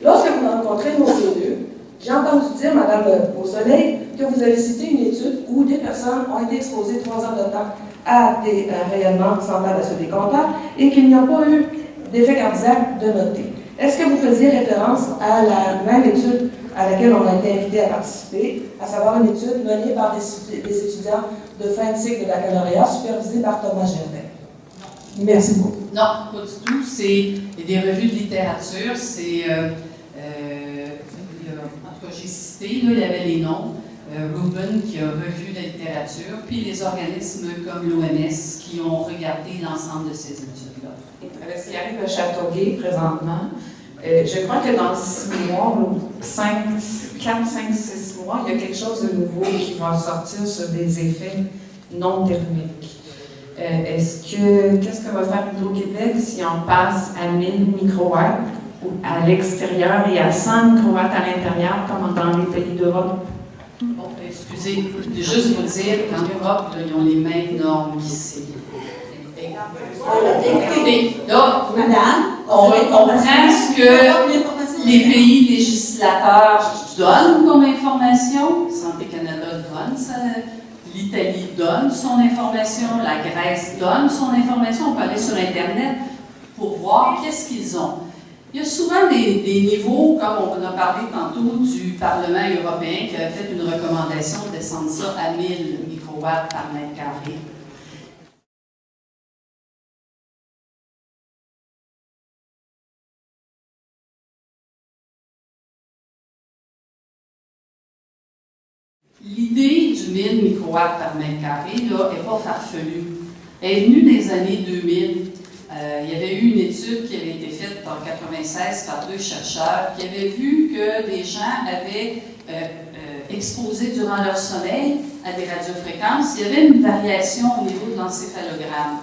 Lorsque vous rencontrez nos élus, j'ai entendu dire, Mme Beausoleil, que vous avez cité une étude où des personnes ont été exposées 3 heures de temps à des rayonnements semblables à ceux des compteurs et qu'il n'y a pas eu d'effet cardiaque de noter. Est-ce que vous faisiez référence à la même étude à laquelle on a été invité à participer, à savoir une étude menée par des étudiants de fin de cycle de baccalauréat supervisée par Thomas Gervais? Merci beaucoup. Non, pas du tout. C'est des revues de littérature. C'est, en tout cas, j'ai cité, là, il y avait les noms. Rubin qui a revu la littérature, puis les organismes comme l'OMS qui ont regardé l'ensemble de ces études-là. Avec ce qui arrive à Châteauguay présentement, je crois que dans 6 mois, ou 4, 5, 6 mois, il y a quelque chose de nouveau qui va sortir sur des effets non thermiques. Qu'est-ce que va faire Hydro-Québec si on passe à 1000 microwatts à l'extérieur et à 100 microwatts à l'intérieur, comme dans les pays d'Europe? Bon, excusez, juste vous dire qu'en Europe, là, ils ont les mêmes normes qu'ici. Écoutez, là, on comprend ce que les pays législateurs donnent comme information. Santé Canada donne ça. L'Italie donne son information, la Grèce donne son information. On peut aller sur Internet pour voir qu'est-ce qu'ils ont. Il y a souvent des niveaux, comme on a parlé tantôt du Parlement européen qui a fait une recommandation de descendre ça à 1000 microwatts par mètre carré. L'idée du 1000 microwatts par mètre carré n'est pas farfelue. Elle est venue des années 2000. Il y avait eu une étude qui avait été faite en 1996 par 2 chercheurs qui avaient vu que les gens avaient exposé durant leur sommeil à des radiofréquences. Il y avait une variation au niveau de l'encéphalogramme.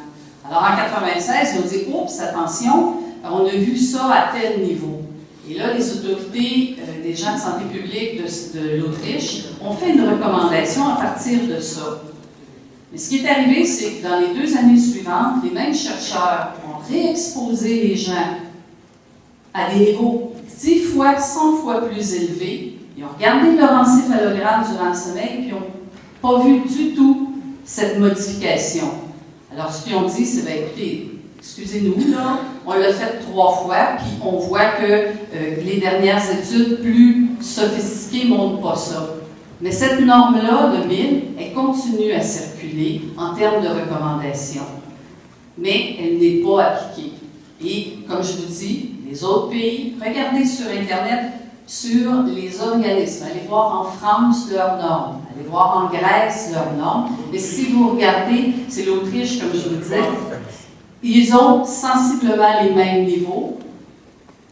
Alors en 1996, ils ont dit « Oups, attention, on a vu ça à tel niveau ». Et là, les autorités des gens de santé publique de l'Autriche ont fait une recommandation à partir de ça. Mais ce qui est arrivé, c'est que dans les 2 années suivantes, les mêmes chercheurs ont réexposé les gens à des niveaux 10 fois, 100 fois plus élevés. Ils ont regardé leur encéphalogramme durant le sommeil et ils n'ont pas vu du tout cette modification. Alors, ce qu'ils ont dit, c'est, bien, écoutez, excusez-nous, là, on l'a fait 3 fois, puis on voit que les dernières études plus sophistiquées ne montrent pas ça. Mais cette norme-là de 1000, elle continue à circuler en termes de recommandations. Mais elle n'est pas appliquée. Et comme je vous dis, les autres pays, regardez sur Internet sur les organismes. Allez voir en France leurs normes, allez voir en Grèce leurs normes. Et si vous regardez, c'est l'Autriche, comme je vous disais, ils ont sensiblement les mêmes niveaux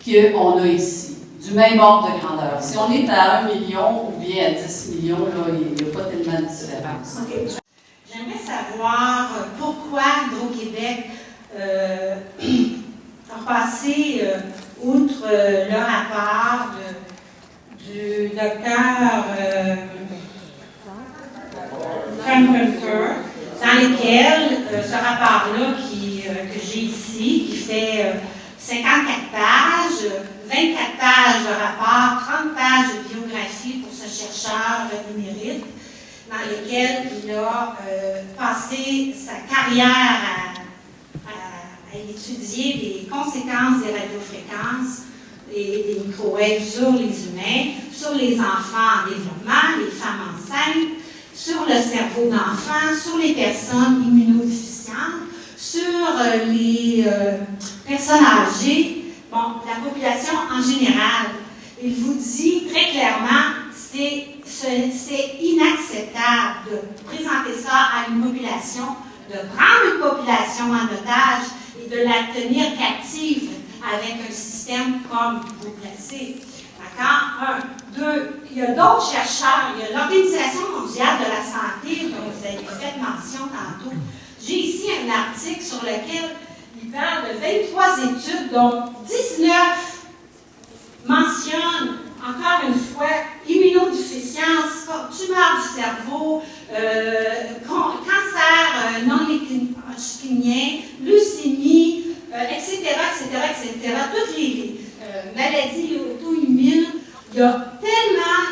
qu'on a ici, du même ordre de grandeur. Si on est à 1 million ou bien à 10 millions, là, il n'y a pas tellement de différence. Okay. J'aimerais savoir pourquoi Hydro-Québec a passé outre le rapport du docteur Frank-Hunter, dans lequel ce rapport-là que j'ai ici, qui fait 54 pages, 24 pages de rapport, 30 pages de biographie pour ce chercheur émérite, dans lequel il a passé sa carrière à étudier les conséquences des radiofréquences et des microwaves sur les humains, sur les enfants en développement, les femmes enceintes, sur le cerveau d'enfant, sur les personnes immunodéficientes, sur les personnes âgées, bon, la population en général. Il vous dit très clairement, c'est inacceptable de présenter ça à une population, de prendre une population en otage et de la tenir captive avec un système comme vous placez. D'accord? 1. 2. Il y a d'autres chercheurs. Il y a l'Organisation mondiale de la santé, dont vous avez fait mention tantôt. J'ai ici un article sur lequel il parle de 23 études, dont 19 mentionnent, encore une fois, immunodéficience, tumeur du cerveau, cancer non-hodgkinien, leucémie, etc., toutes les maladies auto-immunes. Il y a tellement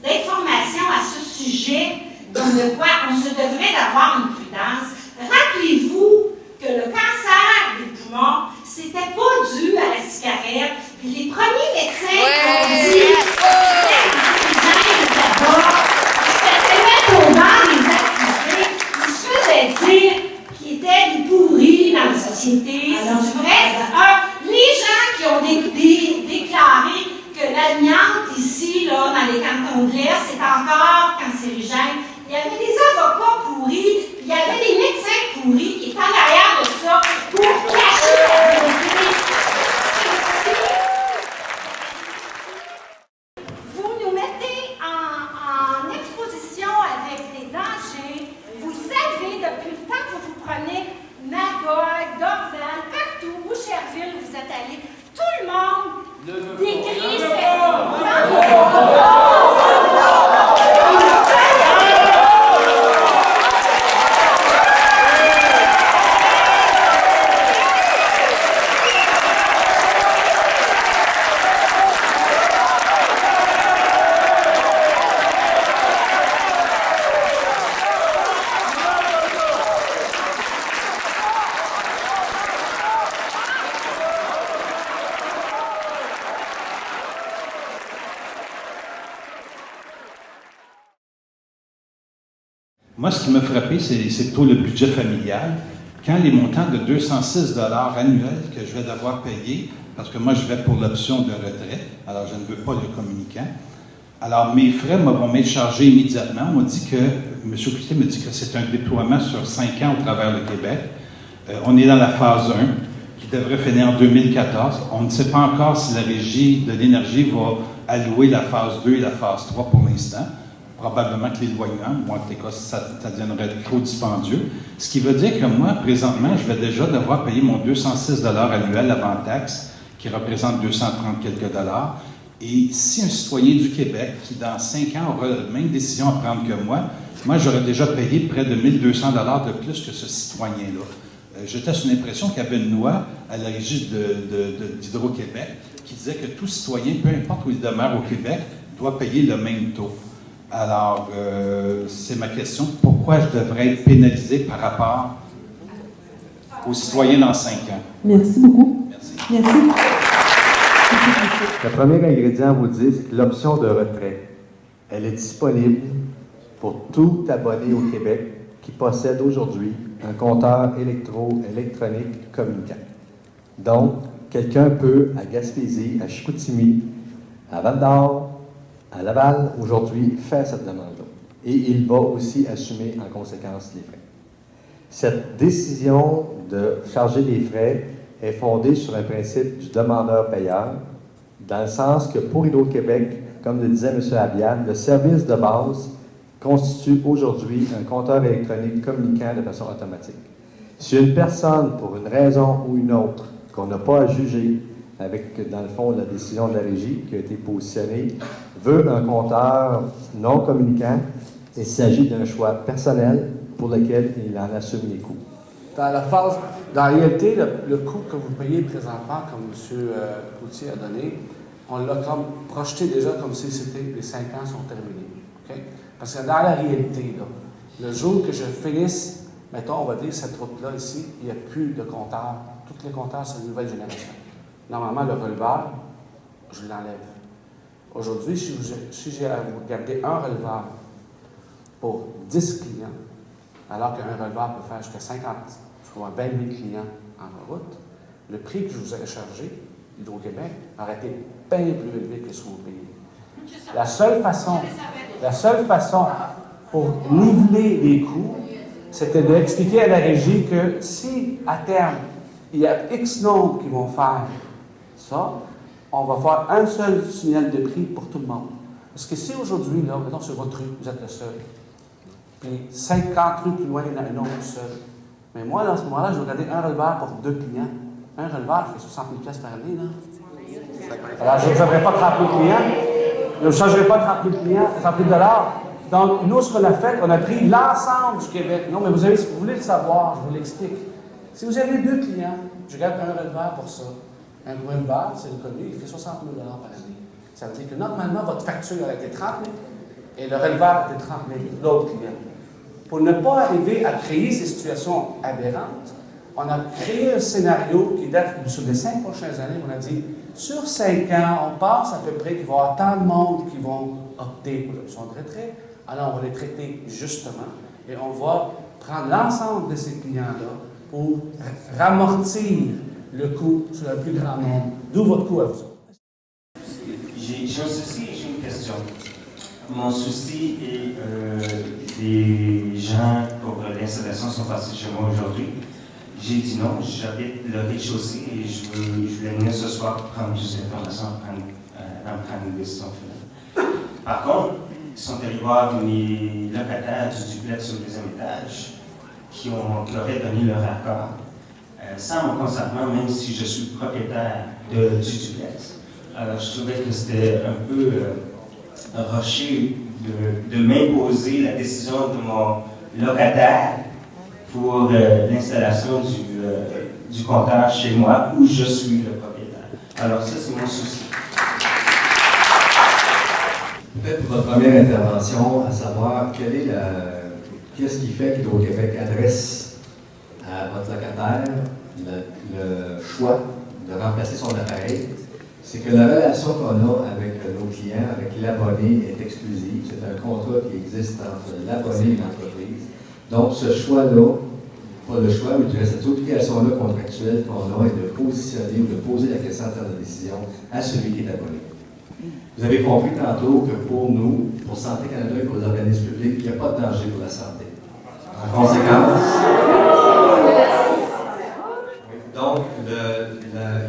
d'informations à ce sujet comme de quoi on se devrait d'avoir une prudence. Rappelez-vous que le cancer des poumons, c'était pas dû à la cigarette. Puis les premiers médecins ont dit ils se faisaient dire qu'ils étaient des pourris dans la société. C'est vrai. Les gens qui ont déclaré que l'amiante ici, là, dans les cantons de l'Est, c'est encore cancérigène. Il y avait des avocats pourris, puis il y avait des médecins pourris qui étaient en arrière de ça pour cacher la vérité. Vous nous mettez en exposition avec des dangers. Vous savez, depuis le temps que vous prenez Magog, Dorval, partout, Boucherville, vous êtes allés, tout le monde décrit Moi, ce qui m'a frappé, c'est plutôt le budget familial. Quand les montants de 206 $ annuels que je vais devoir payer, parce que moi, je vais pour l'option de retrait, alors je ne veux pas le communicant. Alors, mes frais vont m'être chargés immédiatement. On dit que, M. Coutet me dit que c'est un déploiement sur 5 ans au travers le Québec. On est dans la phase 1, qui devrait finir en 2014. On ne sait pas encore si la Régie de l'énergie va allouer la phase 2 et la phase 3 pour l'instant. Probablement que l'éloignement, ou en tout cas, ça deviendrait trop dispendieux. Ce qui veut dire que moi, présentement, je vais déjà devoir payer mon 206 $ annuel avant taxe, qui représente 230 quelques dollars. Et si un citoyen du Québec, qui dans 5 ans aura la même décision à prendre que moi j'aurais déjà payé près de 1200 $ de plus que ce citoyen-là. J'étais sous l'impression qu'il y avait une loi à la régie d'Hydro-Québec qui disait que tout citoyen, peu importe où il demeure au Québec, doit payer le même taux. Alors, c'est ma question. Pourquoi je devrais être pénalisé par rapport aux citoyens dans 5 ans? Merci beaucoup. Merci. Merci. Le premier ingrédient à vous dire, c'est que l'option de retrait, elle est disponible pour tout abonné au Québec qui possède aujourd'hui un compteur électronique communicant. Donc, quelqu'un peut, à Gaspésie, à Chicoutimi, à Val-d'Or, à Laval, aujourd'hui, faire cette demande-là. Et il va aussi assumer en conséquence les frais. Cette décision de charger les frais est fondée sur un principe du demandeur-payeur, dans le sens que pour Hydro-Québec, comme le disait M. Abiad, le service de base constitue aujourd'hui un compteur électronique communiquant de façon automatique. Si une personne, pour une raison ou une autre, qu'on n'a pas à juger avec, dans le fond, la décision de la régie qui a été positionnée, veut un compteur non communicant, il s'agit d'un choix personnel pour lequel il en assume les coûts. Dans la réalité, le coût que vous payez présentement, comme M. Cloutier a donné, on l'a comme projeté déjà comme si c'était les 5 ans sont terminés. Okay? Parce que dans la réalité, là, le jour que je finisse, mettons, on va dire cette route-là ici, il n'y a plus de compteurs. Tous les compteurs, c'est une nouvelle génération. Normalement, le releveur, je l'enlève. Aujourd'hui, si j'ai à vous garder un releveur pour 10 clients, alors qu'un releveur peut faire jusqu'à 50, je crois 20 000 clients en route, le prix que je vous ai chargé, Hydro-Québec, aurait été bien plus élevé que ce que vous payez. La seule façon pour niveler les coûts, c'était d'expliquer à la régie que si, à terme, il y a X nombre qui vont faire ça, on va faire un seul signal de prix pour tout le monde. Parce que si aujourd'hui, là, mettons sur votre rue, vous êtes le seul, puis 50 rues plus loin, il y en a un autre seul. Mais moi, là, à ce moment-là, je vais regarder un releveur pour 2 clients. Un releveur fait 60 000 par année, là. Alors, je ne changerai pas 30 000 clients. Je ne changerai pas 30 000 clients, 30 000 $. Donc, nous, ce qu'on a fait, on a pris l'ensemble du Québec. Non, mais vous voulez le savoir, je vous l'explique. Si vous avez 2 clients, je garde un releveur pour ça. Un releveur, c'est reconnu, il fait 60 000 $ par année. Ça veut dire que normalement, votre facture aurait été 30 000 et le releveur était 30 000, l'autre client. Pour ne pas arriver à créer ces situations aberrantes, on a créé un scénario qui date sur les 5 prochaines années. On a dit, sur 5 ans, on pense à peu près qu'il va y avoir tant de monde qui vont opter pour l'option de retrait. Alors, on va les traiter justement et on va prendre l'ensemble de ces clients-là pour ramortir le coût sur le plus grand nombre. D'où votre coût à vous. J'ai un souci et j'ai une question. Mon souci est les gens pour l'installation sont passés chez moi aujourd'hui. J'ai dit non, j'habite le rez-de-chaussée et je voulais venir ce soir pour prendre plus d'informations, prendre une décision finale. Par contre, ils sont allés voir mes locataires du duplex sur le 2e étage qui auraient donné leur accord sans mon consentement, même si je suis propriétaire du duplex. Alors, je trouvais que c'était un peu rushé de m'imposer la décision de mon locataire pour l'installation du compteur chez moi, où je suis le propriétaire. Alors ça, c'est mon souci. Peut-être pour votre première intervention, à savoir qu'est-ce qui fait qu'Hydro-Québec adresse à votre locataire le choix de remplacer son appareil. C'est que la relation qu'on a avec nos clients, avec l'abonné, est exclusive. C'est un contrat qui existe entre l'abonné et l'entreprise. Donc, ce choix-là, pas le choix, mais cette obligation-là contractuelle qu'on a est de positionner ou de poser la question en termes de décision à celui qui est abonné. Vous avez compris tantôt que pour nous, pour Santé Canada et pour les organismes publics, il n'y a pas de danger pour la santé. En conséquence, donc,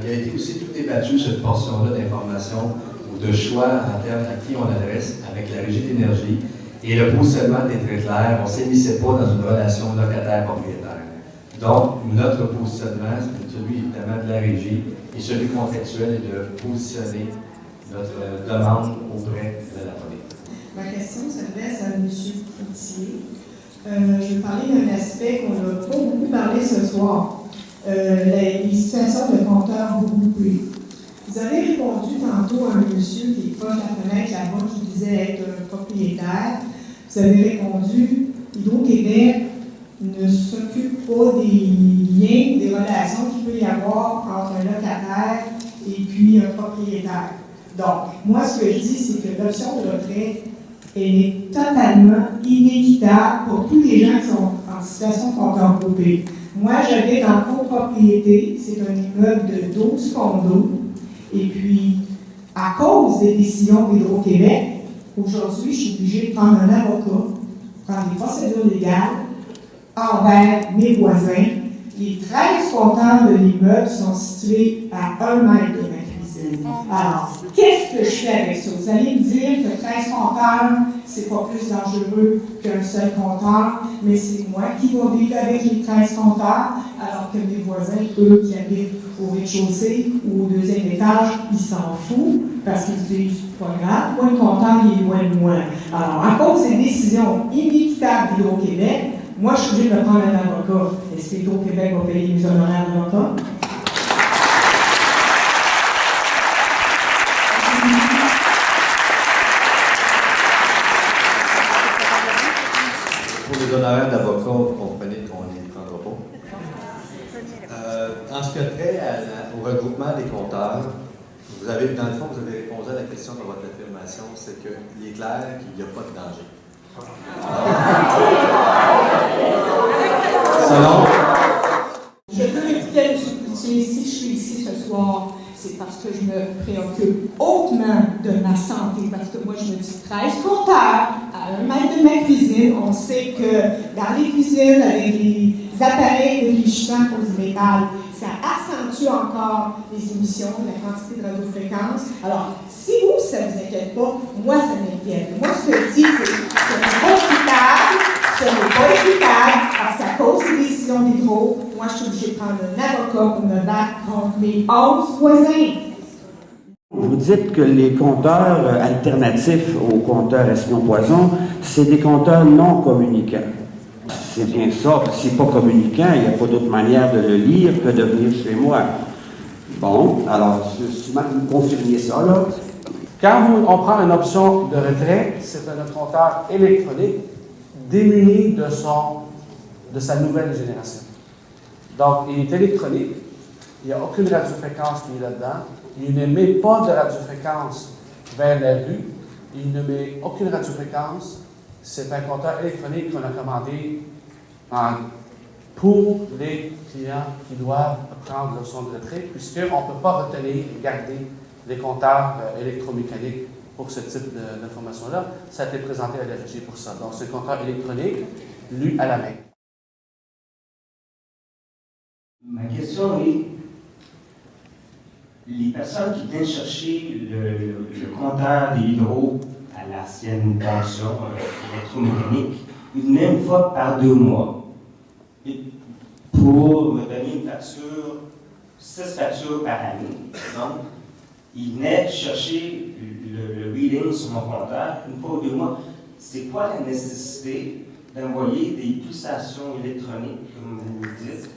il a été aussi tout débattu cette portion-là d'information ou de choix en termes à qui on adresse avec la Régie d'énergie. Et le positionnement était très clair. On ne s'émissait pas dans une relation locataire-propriétaire. Donc, notre positionnement, c'est celui évidemment de la Régie et celui contractuel est de positionner notre demande auprès de l'abonné. Ma question s'adresse à M. Cloutier. Je vais parler d'un aspect qu'on n'a pas beaucoup parlé ce soir. Les situations de compteurs regroupés. Vous avez répondu tantôt à un monsieur qui est proche de la fenêtre là-bas qui disait être un propriétaire. Vous avez répondu, Hydro-Québec ne s'occupe pas des liens, des relations qu'il peut y avoir entre un locataire et puis un propriétaire. Donc, moi, ce que je dis, c'est que l'option de retrait, elle est totalement inéquitable pour tous les gens qui sont en situation de compteur groupé. Moi, j'habite en copropriété. C'est un immeuble de 12 condos. Et puis, à cause des décisions d'Hydro-Québec, aujourd'hui, je suis obligée de prendre un avocat, prendre des procédures légales envers mes voisins. Les 13 compteurs de l'immeuble sont situés à 1 mètre de ma cuisine. Alors, qu'est-ce que je fais avec ça? Vous allez me dire que 13 compteurs, c'est pas plus dangereux qu'un seul compteur, mais c'est moi qui vais vivre avec les 13 compteurs, alors que mes voisins, eux, qui habitent au rez-de-chaussée ou au deuxième étage, ils s'en foutent parce qu'ils se disent, c'est pas grave, moi, le compteur, il est loin de moi. Alors, à cause des décisions inéquitables d'Hydro-Québec, moi, je suis obligée de me prendre un avocat. Est-ce que Hydro-Québec va payer mes honoraires d'avocat? Pour les honoraires d'avocat, vous comprenez qu'on ne les prendra pas. En ce qui a trait au regroupement des compteurs, vous avez, dans le fond, vous avez répondu à la question de votre affirmation, c'est qu'il est clair qu'il n'y a pas de danger. Selon. Je peux m'expliquer à M. Cloutier, si je suis ici ce soir, c'est parce que je me préoccupe hautement de ma santé, parce que moi, je me dis 13 compteurs à 1 mètre de ma cuisine. On sait que dans les cuisines, avec les appareils réfléchissants pour du métal, ça accentue encore les émissions, la quantité de radiofréquences. Alors, si vous, ça ne vous inquiète pas, moi, ça m'inquiète. Moi, ce que je dis, c'est que ce n'est pas équitable, parce qu'à cause des décisions d'Hydro, moi, je suis obligée de prendre un avocat pour me battre contre mes 11 voisins. Vous dites que les compteurs alternatifs aux compteurs espion-poison, c'est des compteurs non communicants. C'est bien ça, c'est pas communicant, il n'y a pas d'autre manière de le lire que de venir chez moi. Bon, alors, vous confirmez ça, là. Quand on prend une option de retrait, c'est un compteur électronique démuni de sa nouvelle génération. Donc, il est électronique, il n'y a aucune radiofréquence qui est là-dedans, il n'émet pas de radiofréquence vers la rue, il ne met aucune radiofréquence. C'est un compteur électronique qu'on a commandé pour les clients qui doivent prendre l'option de retrait, puisqu'on ne peut pas retenir et garder les compteurs électromécaniques pour ce type d'information-là. Ça a été présenté à la régie pour ça. Donc, c'est un compteur électronique lu à la main. Ma question est, les personnes qui viennent chercher le compteur d'Hydro à l'ancienne pension électromécanique, ils venaient une fois par 2 mois pour me donner une facture, 6 factures par année. Donc, ils venaient chercher le reading sur mon compteur une fois ou 2 mois. C'est quoi la nécessité d'envoyer des pulsations électroniques, comme vous le dites,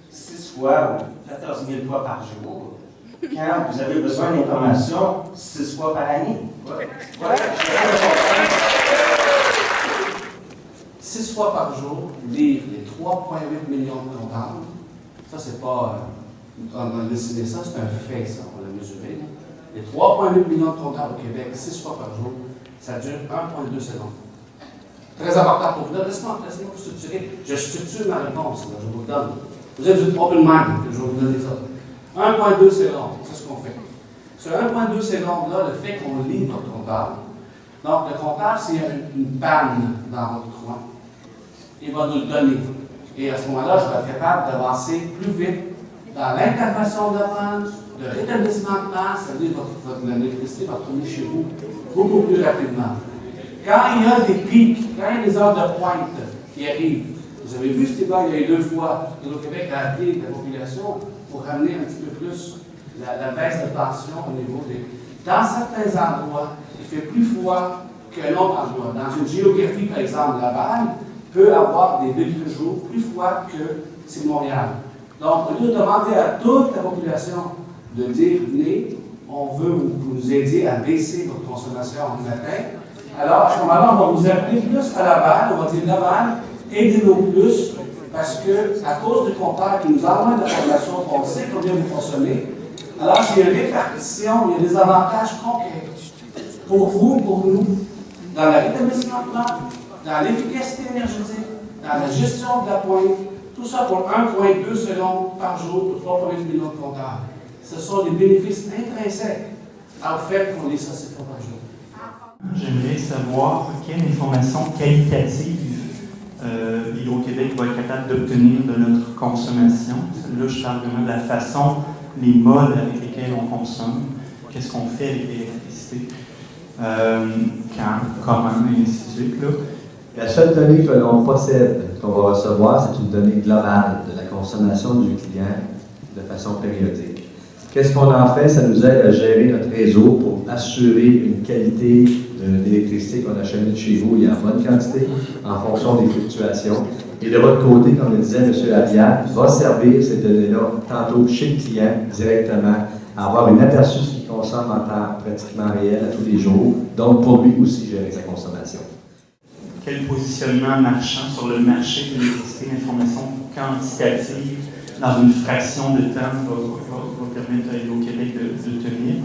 6 fois ou 14 000 fois par jour, quand vous avez besoin d'informations 6 fois par année? Voilà. 6 fois par jour, lire les 3,8 millions de comptables. Ça, c'est pas. On a décidé ça, c'est un fait, ça, on l'a mesuré. Les 3,8 millions de comptables au Québec, 6 fois par jour, ça dure 1,2 secondes. Très important pour vous. Laissez-moi vous structurer. Je structure ma réponse, là, je vous le donne. Vous êtes une open mind, que je vais vous donner ça. 1,2 secondes, c'est ce qu'on fait. Ce 1,2 secondes-là, le fait qu'on lit votre comptable. Donc, le comptable, s'il y a une panne dans votre coin, il va nous le donner. Et à ce moment-là, je vais être capable d'avancer plus vite dans l'intervention de la panne, le rétablissement de panne, c'est-à-dire que l'électricité va tourner chez vous beaucoup plus rapidement. Quand il y a des pics, quand il y a des heures de pointe qui arrivent, vous avez vu cet hiver, il y a eu 2 fois, Hydro-Québec a appelé la population pour ramener un petit peu plus la baisse de tension au niveau des... Dans certains endroits, il fait plus froid qu'un autre endroit. Dans une géographie, par exemple, Laval peut avoir des degrés jours plus froids que c'est Montréal. Donc, au lieu de demander à toute la population de dire, venez, on veut vous aider à baisser votre consommation du matin, alors à ce moment-là, on va vous appeler plus à Laval, on va dire Laval, aidez-nous plus, parce que, à cause du compteur qui nous envoie de l'information, on sait combien vous consommez. Alors, s'il y a une répartition, il y a des avantages concrets pour vous, pour nous, dans le rétablissement de plan, dans l'efficacité énergétique, dans la gestion de la pointe, Tout ça pour 1,2 secondes par jour pour 3,8 millions de compteurs. Ce sont des bénéfices intrinsèques au fait qu'on lit ça 7 fois par jour. J'aimerais savoir quelle information qualitative Hydro-Québec va être capable d'obtenir de notre consommation. Là, je parle vraiment de la façon, les modes avec lesquels on consomme, qu'est-ce qu'on fait avec l'électricité, quand, comment, et ainsi de suite. Là. La seule donnée que l'on possède, qu'on va recevoir, c'est une donnée globale de la consommation du client de façon périodique. Qu'est-ce qu'on en fait? Ça nous aide à gérer notre réseau pour assurer une qualité d'électricité qu'on achemine chez vous. Il y a en bonne quantité en fonction des fluctuations. Et de votre côté, comme le disait M. Labiat, va servir ces données-là tantôt chez le client directement, à avoir une aperçu de ce qu'il consomme en temps pratiquement réel à tous les jours. Donc, pour lui aussi gérer sa consommation. Quel positionnement marchand sur le marché de l'électricité, l'information quantitative dans une fraction de temps va permettre à Hydro-Québec de tenir?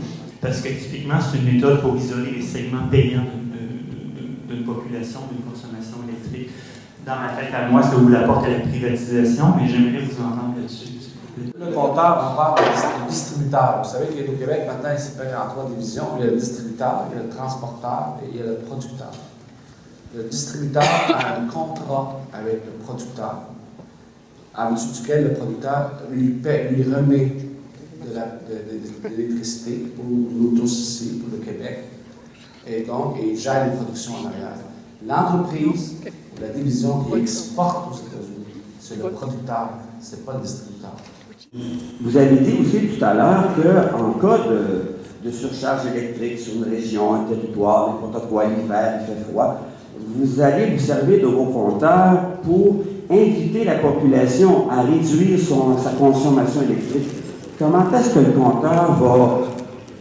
Parce que typiquement, c'est une méthode pour isoler les segments payants d'une population, d'une consommation électrique. Dans ma tête à moi, ça ouvre la porte à la privatisation, mais j'aimerais vous entendre là-dessus. Le compteur, on parle de distributeur. Vous savez qu'Hydro-Québec, maintenant, il s'est séparé en 3 divisions. Il y a le distributeur, il y a le transporteur et il y a le producteur. Le distributeur a un contrat avec le producteur, en dessous duquel le producteur lui remet de l'électricité pour nous tous ici, pour le Québec, et donc il gère les productions en arrière. L'entreprise, la division qui exporte aux États-Unis, c'est le producteur, ce n'est pas le distributeur. Vous avez dit aussi tout à l'heure qu'en cas de surcharge électrique sur une région, un territoire, n'importe quoi, l'hiver, il fait froid, vous allez vous servir de vos compteurs pour inviter la population à réduire sa consommation électrique. Comment est-ce que le compteur va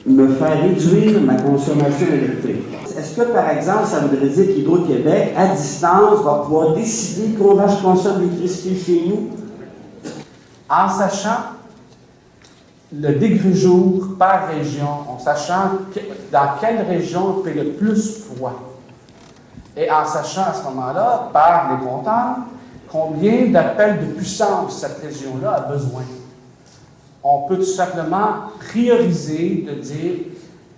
me faire réduire ma consommation électrique? Est-ce que, par exemple, ça voudrait dire qu'Hydro-Québec, à distance, va pouvoir décider combien je consomme d'électricité chez nous? En sachant le degré jour par région, en sachant dans quelle région il fait le plus froid. Et en sachant à ce moment-là, par les compteurs, combien d'appels de puissance cette région-là a besoin. On peut tout simplement prioriser, de dire,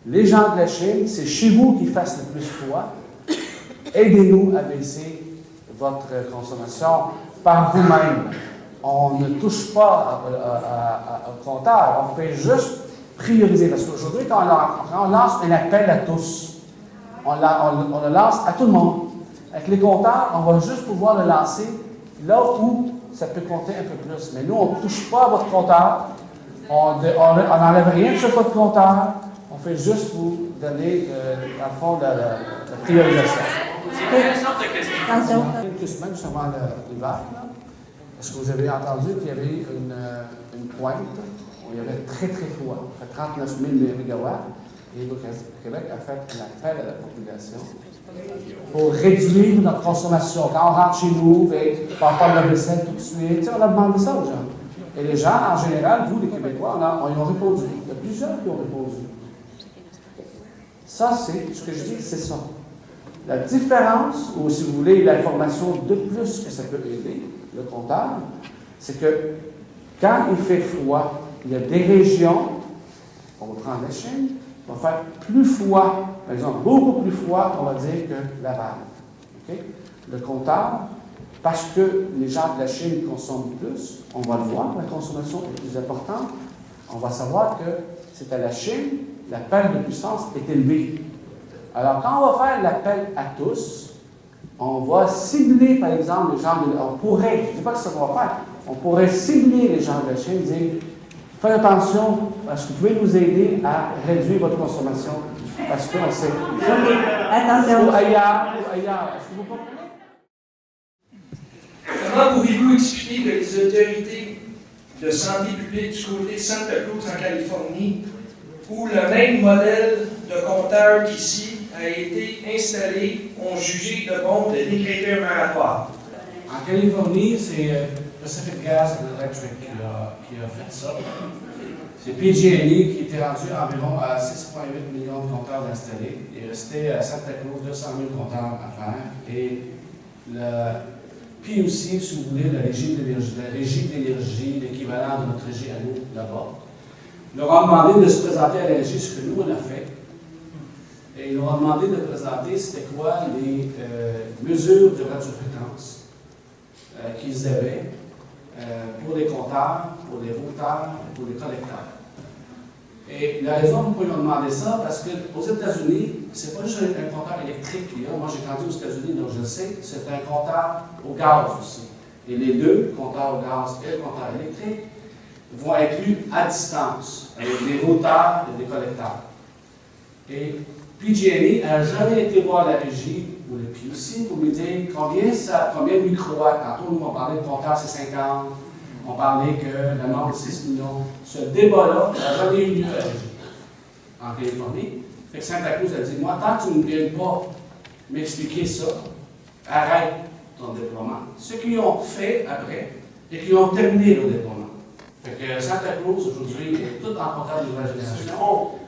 les gens de la Chine, c'est chez vous qui fasse le plus froid, aidez-nous à baisser votre consommation par vous-même. On ne touche pas au compteur, on fait juste prioriser. Parce qu'aujourd'hui, quand on lance un appel à tous, on le lance à tout le monde. Avec les compteurs, on va juste pouvoir le lancer là où ça peut compter un peu plus. Mais nous, on ne touche pas à votre compteur, on n'enlève rien sur votre compteur, on fait juste vous donner, dans le fond, la priorisation. Quelle sorte de question? Attention. Quelques semaines, justement, l'hiver, est-ce que vous avez entendu qu'il y avait une pointe où il y avait très, très froid, ça fait 39 000 MW, et Hydro-Québec a fait un appel à la population pour réduire notre consommation. Quand on rentre chez nous, on va faire la vaisselle tout de suite, on a demandé ça aux gens. Et les gens, en général, vous, les Québécois, ils ont répondu. Il y a plusieurs qui ont répondu. Ça, c'est ce que je dis, c'est ça. La différence, ou si vous voulez, l'information de plus que ça peut aider, le compteur, c'est que quand il fait froid, il y a des régions, on va prendre la Chine, va faire plus froid, par exemple, beaucoup plus froid, on va dire, que Laval. Okay? Le compteur, parce que les gens de la Chine consomment plus, on va le voir, la consommation est plus importante, on va savoir que c'est à la Chine, l'appel de puissance est élevé. Alors, quand on va faire l'appel à tous, on va cibler, par exemple, les gens on pourrait, je ne dis pas que ça va faire, on pourrait cibler les gens de la Chine, dire, faites attention, parce que vous pouvez nous aider à réduire votre consommation, parce qu'on sait. Attention. Ou ailleurs. Est-ce que vous comprenez? Comment pouvez-vous expliquer que les autorités de santé publique du côté de Santa Cruz, en Californie, où le même modèle de compteur qu'ici a été installé, ont jugé de bon de décréter un moratoire? En Californie, c'est Pacific Gas and Electric qui a fait ça. C'est PG&E qui était rendu environ à 6,8 millions de compteurs installés. Il restait à Santa Cruz 200 000 compteurs à faire. Et puis aussi, si vous voulez, la régie de l'énergie, l'équivalent de notre régie à nous, là-bas. Ils leur ont demandé de se présenter à la régie, ce que nous, on a fait. Et ils leur ont demandé de présenter c'était quoi les mesures de radiofréquence qu'ils avaient pour les compteurs, pour les routeurs et pour les collecteurs. Et la raison pourquoi ils ont demandé ça, parce qu'aux États-Unis, c'est pas juste un compteur électrique. Moi, j'ai grandi aux États-Unis, donc je le sais, c'est un compteur au gaz aussi. Et les deux, compteur au gaz et le compteur électrique, vont être lus à distance, avec des routeurs et des collecteurs. Et PG&E n'a jamais été voir la régie ou le PUC pour lui dire combien de microwatts. Tantôt, nous, on parlait de compteur C50, on parlait que la norme de 6 millions. Ce débat-là n'a jamais eu lieu à la régie en Californie. Fait que Santa Cruz a dit, moi, tant que tu ne viens pas m'expliquer ça, arrête ton déploiement. Ce qu'ils ont fait après, et qu'ils ont terminé le déploiement. Fait que Santa Cruz, aujourd'hui, est tout en compteur de nouvelle génération,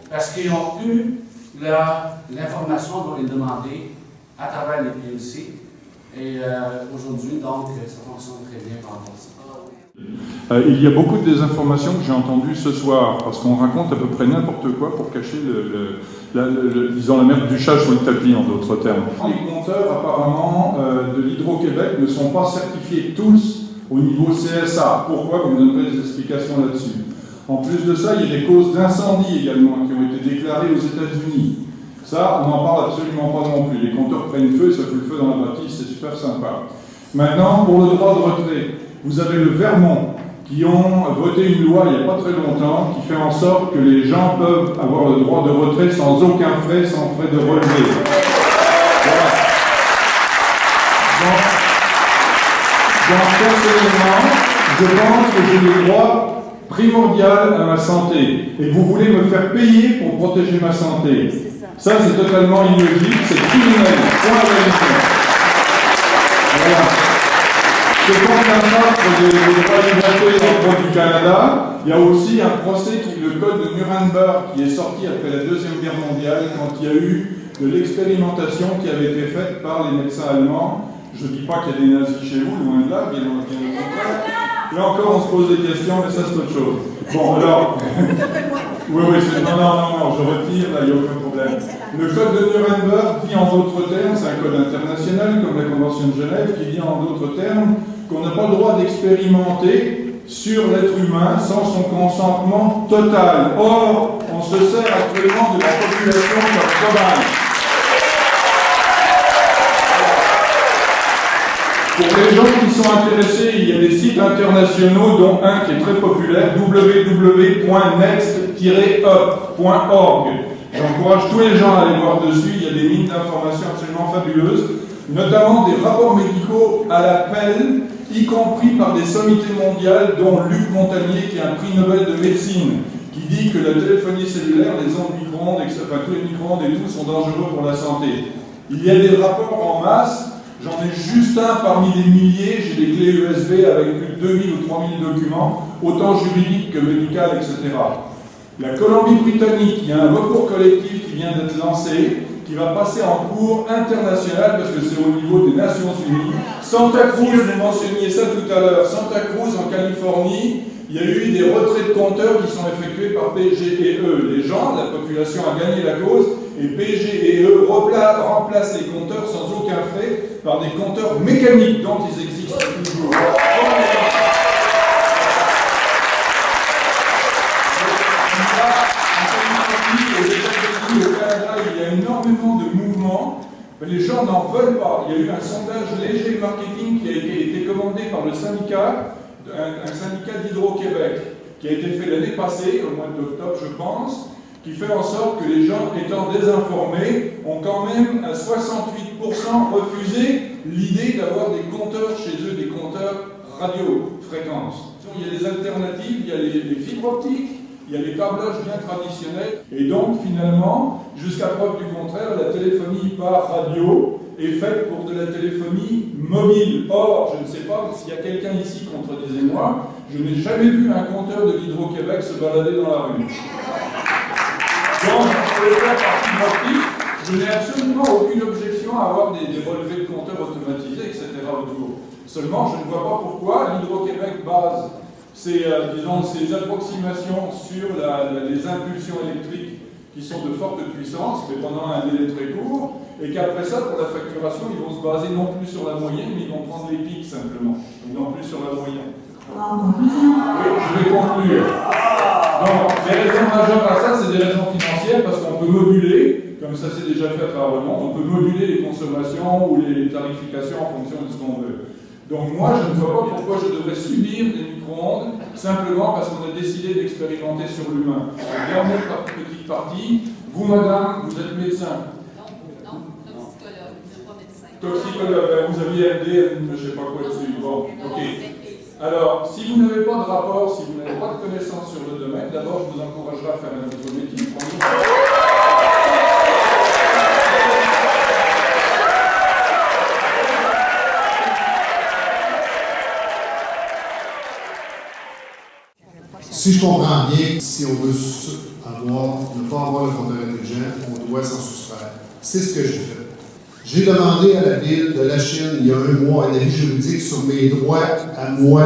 parce qu'ils ont eu l'information dont ils demandaient à travers les PLC. Et aujourd'hui, donc, ça fonctionne très bien par rapport à ça. Il y a beaucoup de désinformations que j'ai entendues ce soir, parce qu'on raconte à peu près n'importe quoi pour cacher disons, la merde du chat sur le tapis, en d'autres termes. Les compteurs, apparemment, de l'Hydro-Québec ne sont pas certifiés tous au niveau CSA. Pourquoi? Vous me donnerez des explications là-dessus. En plus de ça, il y a des causes d'incendie également qui ont été déclarées aux États-Unis. Ça, on n'en parle absolument pas non plus. Les compteurs prennent feu, ça fout le feu dans la bâtisse, c'est super sympa. Maintenant, pour le droit de retrait, vous avez le Vermont qui ont voté une loi il n'y a pas très longtemps qui fait en sorte que les gens peuvent avoir le droit de retrait sans aucun frais, sans frais de relevé. Voilà. Donc, personnellement, je pense que j'ai le droit primordial à ma santé. Et vous voulez me faire payer pour protéger ma santé. Ça, c'est totalement illogique, c'est criminel. Point à vérité. Voilà. Je pense qu'un marque des droits de liberté en droit du Canada, il y a aussi un procès, le code de Nuremberg, qui est sorti après la Deuxième Guerre mondiale, quand il y a eu de l'expérimentation qui avait été faite par les médecins allemands. Je ne dis pas qu'il y a des nazis chez vous, loin de là, bien au contraire. Là encore, on se pose des questions, mais ça, c'est autre chose. Bon, alors... oui, non, je retire, là, il n'y a aucun problème. Le code de Nuremberg dit en d'autres termes, c'est un code international, comme la Convention de Genève, qui dit en d'autres termes qu'on n'a pas le droit d'expérimenter sur l'être humain sans son consentement total. Or, on se sert actuellement de la population comme cobaye. Pour les gens qui sont intéressés, il y a des sites internationaux, dont un qui est très populaire, www.next-up.org. J'encourage tous les gens à aller voir dessus, il y a des mines d'informations absolument fabuleuses, notamment des rapports médicaux à l'appel, y compris par des sommités mondiales, dont Luc Montagnier, qui a un prix Nobel de médecine, qui dit que la téléphonie cellulaire, les ondes micro-ondes, enfin tous les micro-ondes et tout, sont dangereux pour la santé. Il y a des rapports en masse. J'en ai juste un parmi des milliers, j'ai des clés USB avec plus de 2000 ou 3000 documents, autant juridiques que médicaux, etc. La Colombie-Britannique, il y a un recours collectif qui vient d'être lancé, qui va passer en cours international, parce que c'est au niveau des Nations Unies. Santa Cruz, vous mentionniez ça tout à l'heure, Santa Cruz en Californie, il y a eu des retraits de compteurs qui sont effectués par PG&E. Les gens, la population a gagné la cause, et PG&E remplace les compteurs sans aucun frais par des compteurs mécaniques, dont ils existent toujours. Aux États-Unis, au Canada, il y a énormément de mouvements. Les gens n'en veulent pas. Il y a eu un sondage léger marketing qui a été commandé par le syndicat, un syndicat d'Hydro-Québec, qui a été fait l'année passée, au mois d'octobre, je pense, qui fait en sorte que les gens, étant désinformés, ont quand même à 68% refusé l'idée d'avoir des compteurs chez eux, des compteurs radio-fréquences. Il y a des alternatives, il y a les fibres optiques, il y a les câblages bien traditionnels, et donc finalement, jusqu'à preuve du contraire, la téléphonie par radio est faite pour de la téléphonie mobile. Or, je ne sais pas s'il y a quelqu'un ici, contredisez-moi, je n'ai jamais vu un compteur de l'Hydro-Québec se balader dans la rue. Donc, pour le faire par fibre optique, je n'ai absolument aucune objection à avoir des relevés de compteurs automatisés, etc. autour. Seulement, je ne vois pas pourquoi l'Hydro-Québec base ses approximations sur les impulsions électriques qui sont de forte puissance, mais pendant un délai très court, et qu'après ça, pour la facturation, ils vont se baser non plus sur la moyenne, mais ils vont prendre les pics simplement, et non plus sur la moyenne. Oui, je vais conclure. Donc, les raisons majeures à ça, c'est des raisons financières, parce qu'on peut moduler, comme ça c'est déjà fait à travers le monde, on peut moduler les consommations ou les tarifications en fonction de ce qu'on veut. Donc moi, je ne vois pas pourquoi je devrais subir des micro-ondes simplement parce qu'on a décidé d'expérimenter sur l'humain. Dernière petite partie, vous, madame, vous êtes médecin. Non, toxicologue, je ne suis pas médecin. Toxicologue, vous aviez MD, je ne sais pas quoi dessus. Bon, ok. Alors, si vous n'avez pas de rapport, si vous n'avez pas de connaissances sur le domaine, d'abord, je vous encouragerai à faire un autre métier. Si je comprends bien, si on veut ne pas avoir le compteur intelligent, on doit s'en soustraire. C'est ce que j'ai fait. J'ai demandé à la Ville de la Chine, il y a un mois, un avis juridique sur mes droits à moi,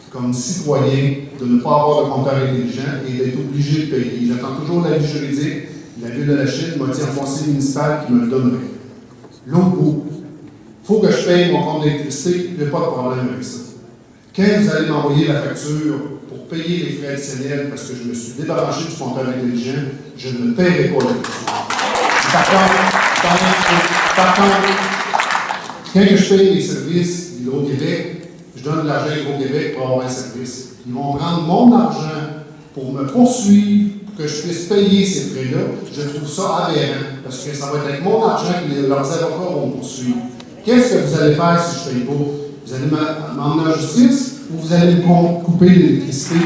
comme citoyen, de ne pas avoir de compteur intelligent et d'être obligé de payer. J'attends toujours l'avis juridique. La Ville de la Chine m'a dit en conseil municipal qu'il me le donnerait. L'autre bout, il faut que je paye mon compte d'électricité, je n'ai pas de problème avec ça. Quand vous allez m'envoyer la facture pour payer les frais additionnels parce que je me suis débranché du compteur intelligent, je ne paierai pas l'électricité. Par contre, quand je paye les services d'Hydro-Québec, je donne de l'argent à Hydro-Québec pour avoir un service. Ils vont prendre mon argent pour me poursuivre, pour que je puisse payer ces frais-là. Je trouve ça aberrant, parce que ça va être avec mon argent que leurs avocats vont poursuivre. Qu'est-ce que vous allez faire si je ne paye pas? Vous allez m'emmener en justice ou vous allez me couper l'électricité?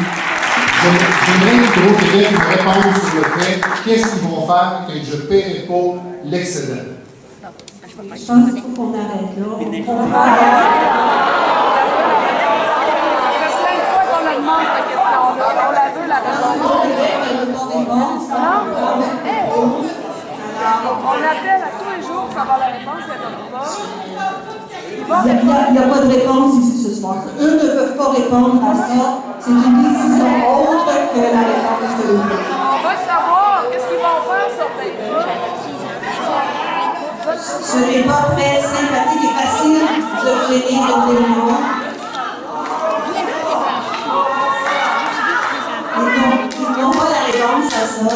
J'aimerais que Hydro-Québec me réponde sur le fait qu'est-ce qu'ils vont faire quand je ne paierai pas l'excédent. Je pense qu'il faut qu'on arrête là. Ça fait plein de fois qu'on le demande cette question-là. On la veut, la réponse. On appelle à tous les jours pour savoir la réponse, il n'y a pas de réponse ici ce soir. Eux ne peuvent pas répondre à ça. C'est une décision autre que la réponse de eux. On va savoir qu'est-ce qu'ils vont faire sur Facebook. Ce n'est pas très sympathique et facile de gérer le téléphone. Ils n'ont pas la réponse à ça.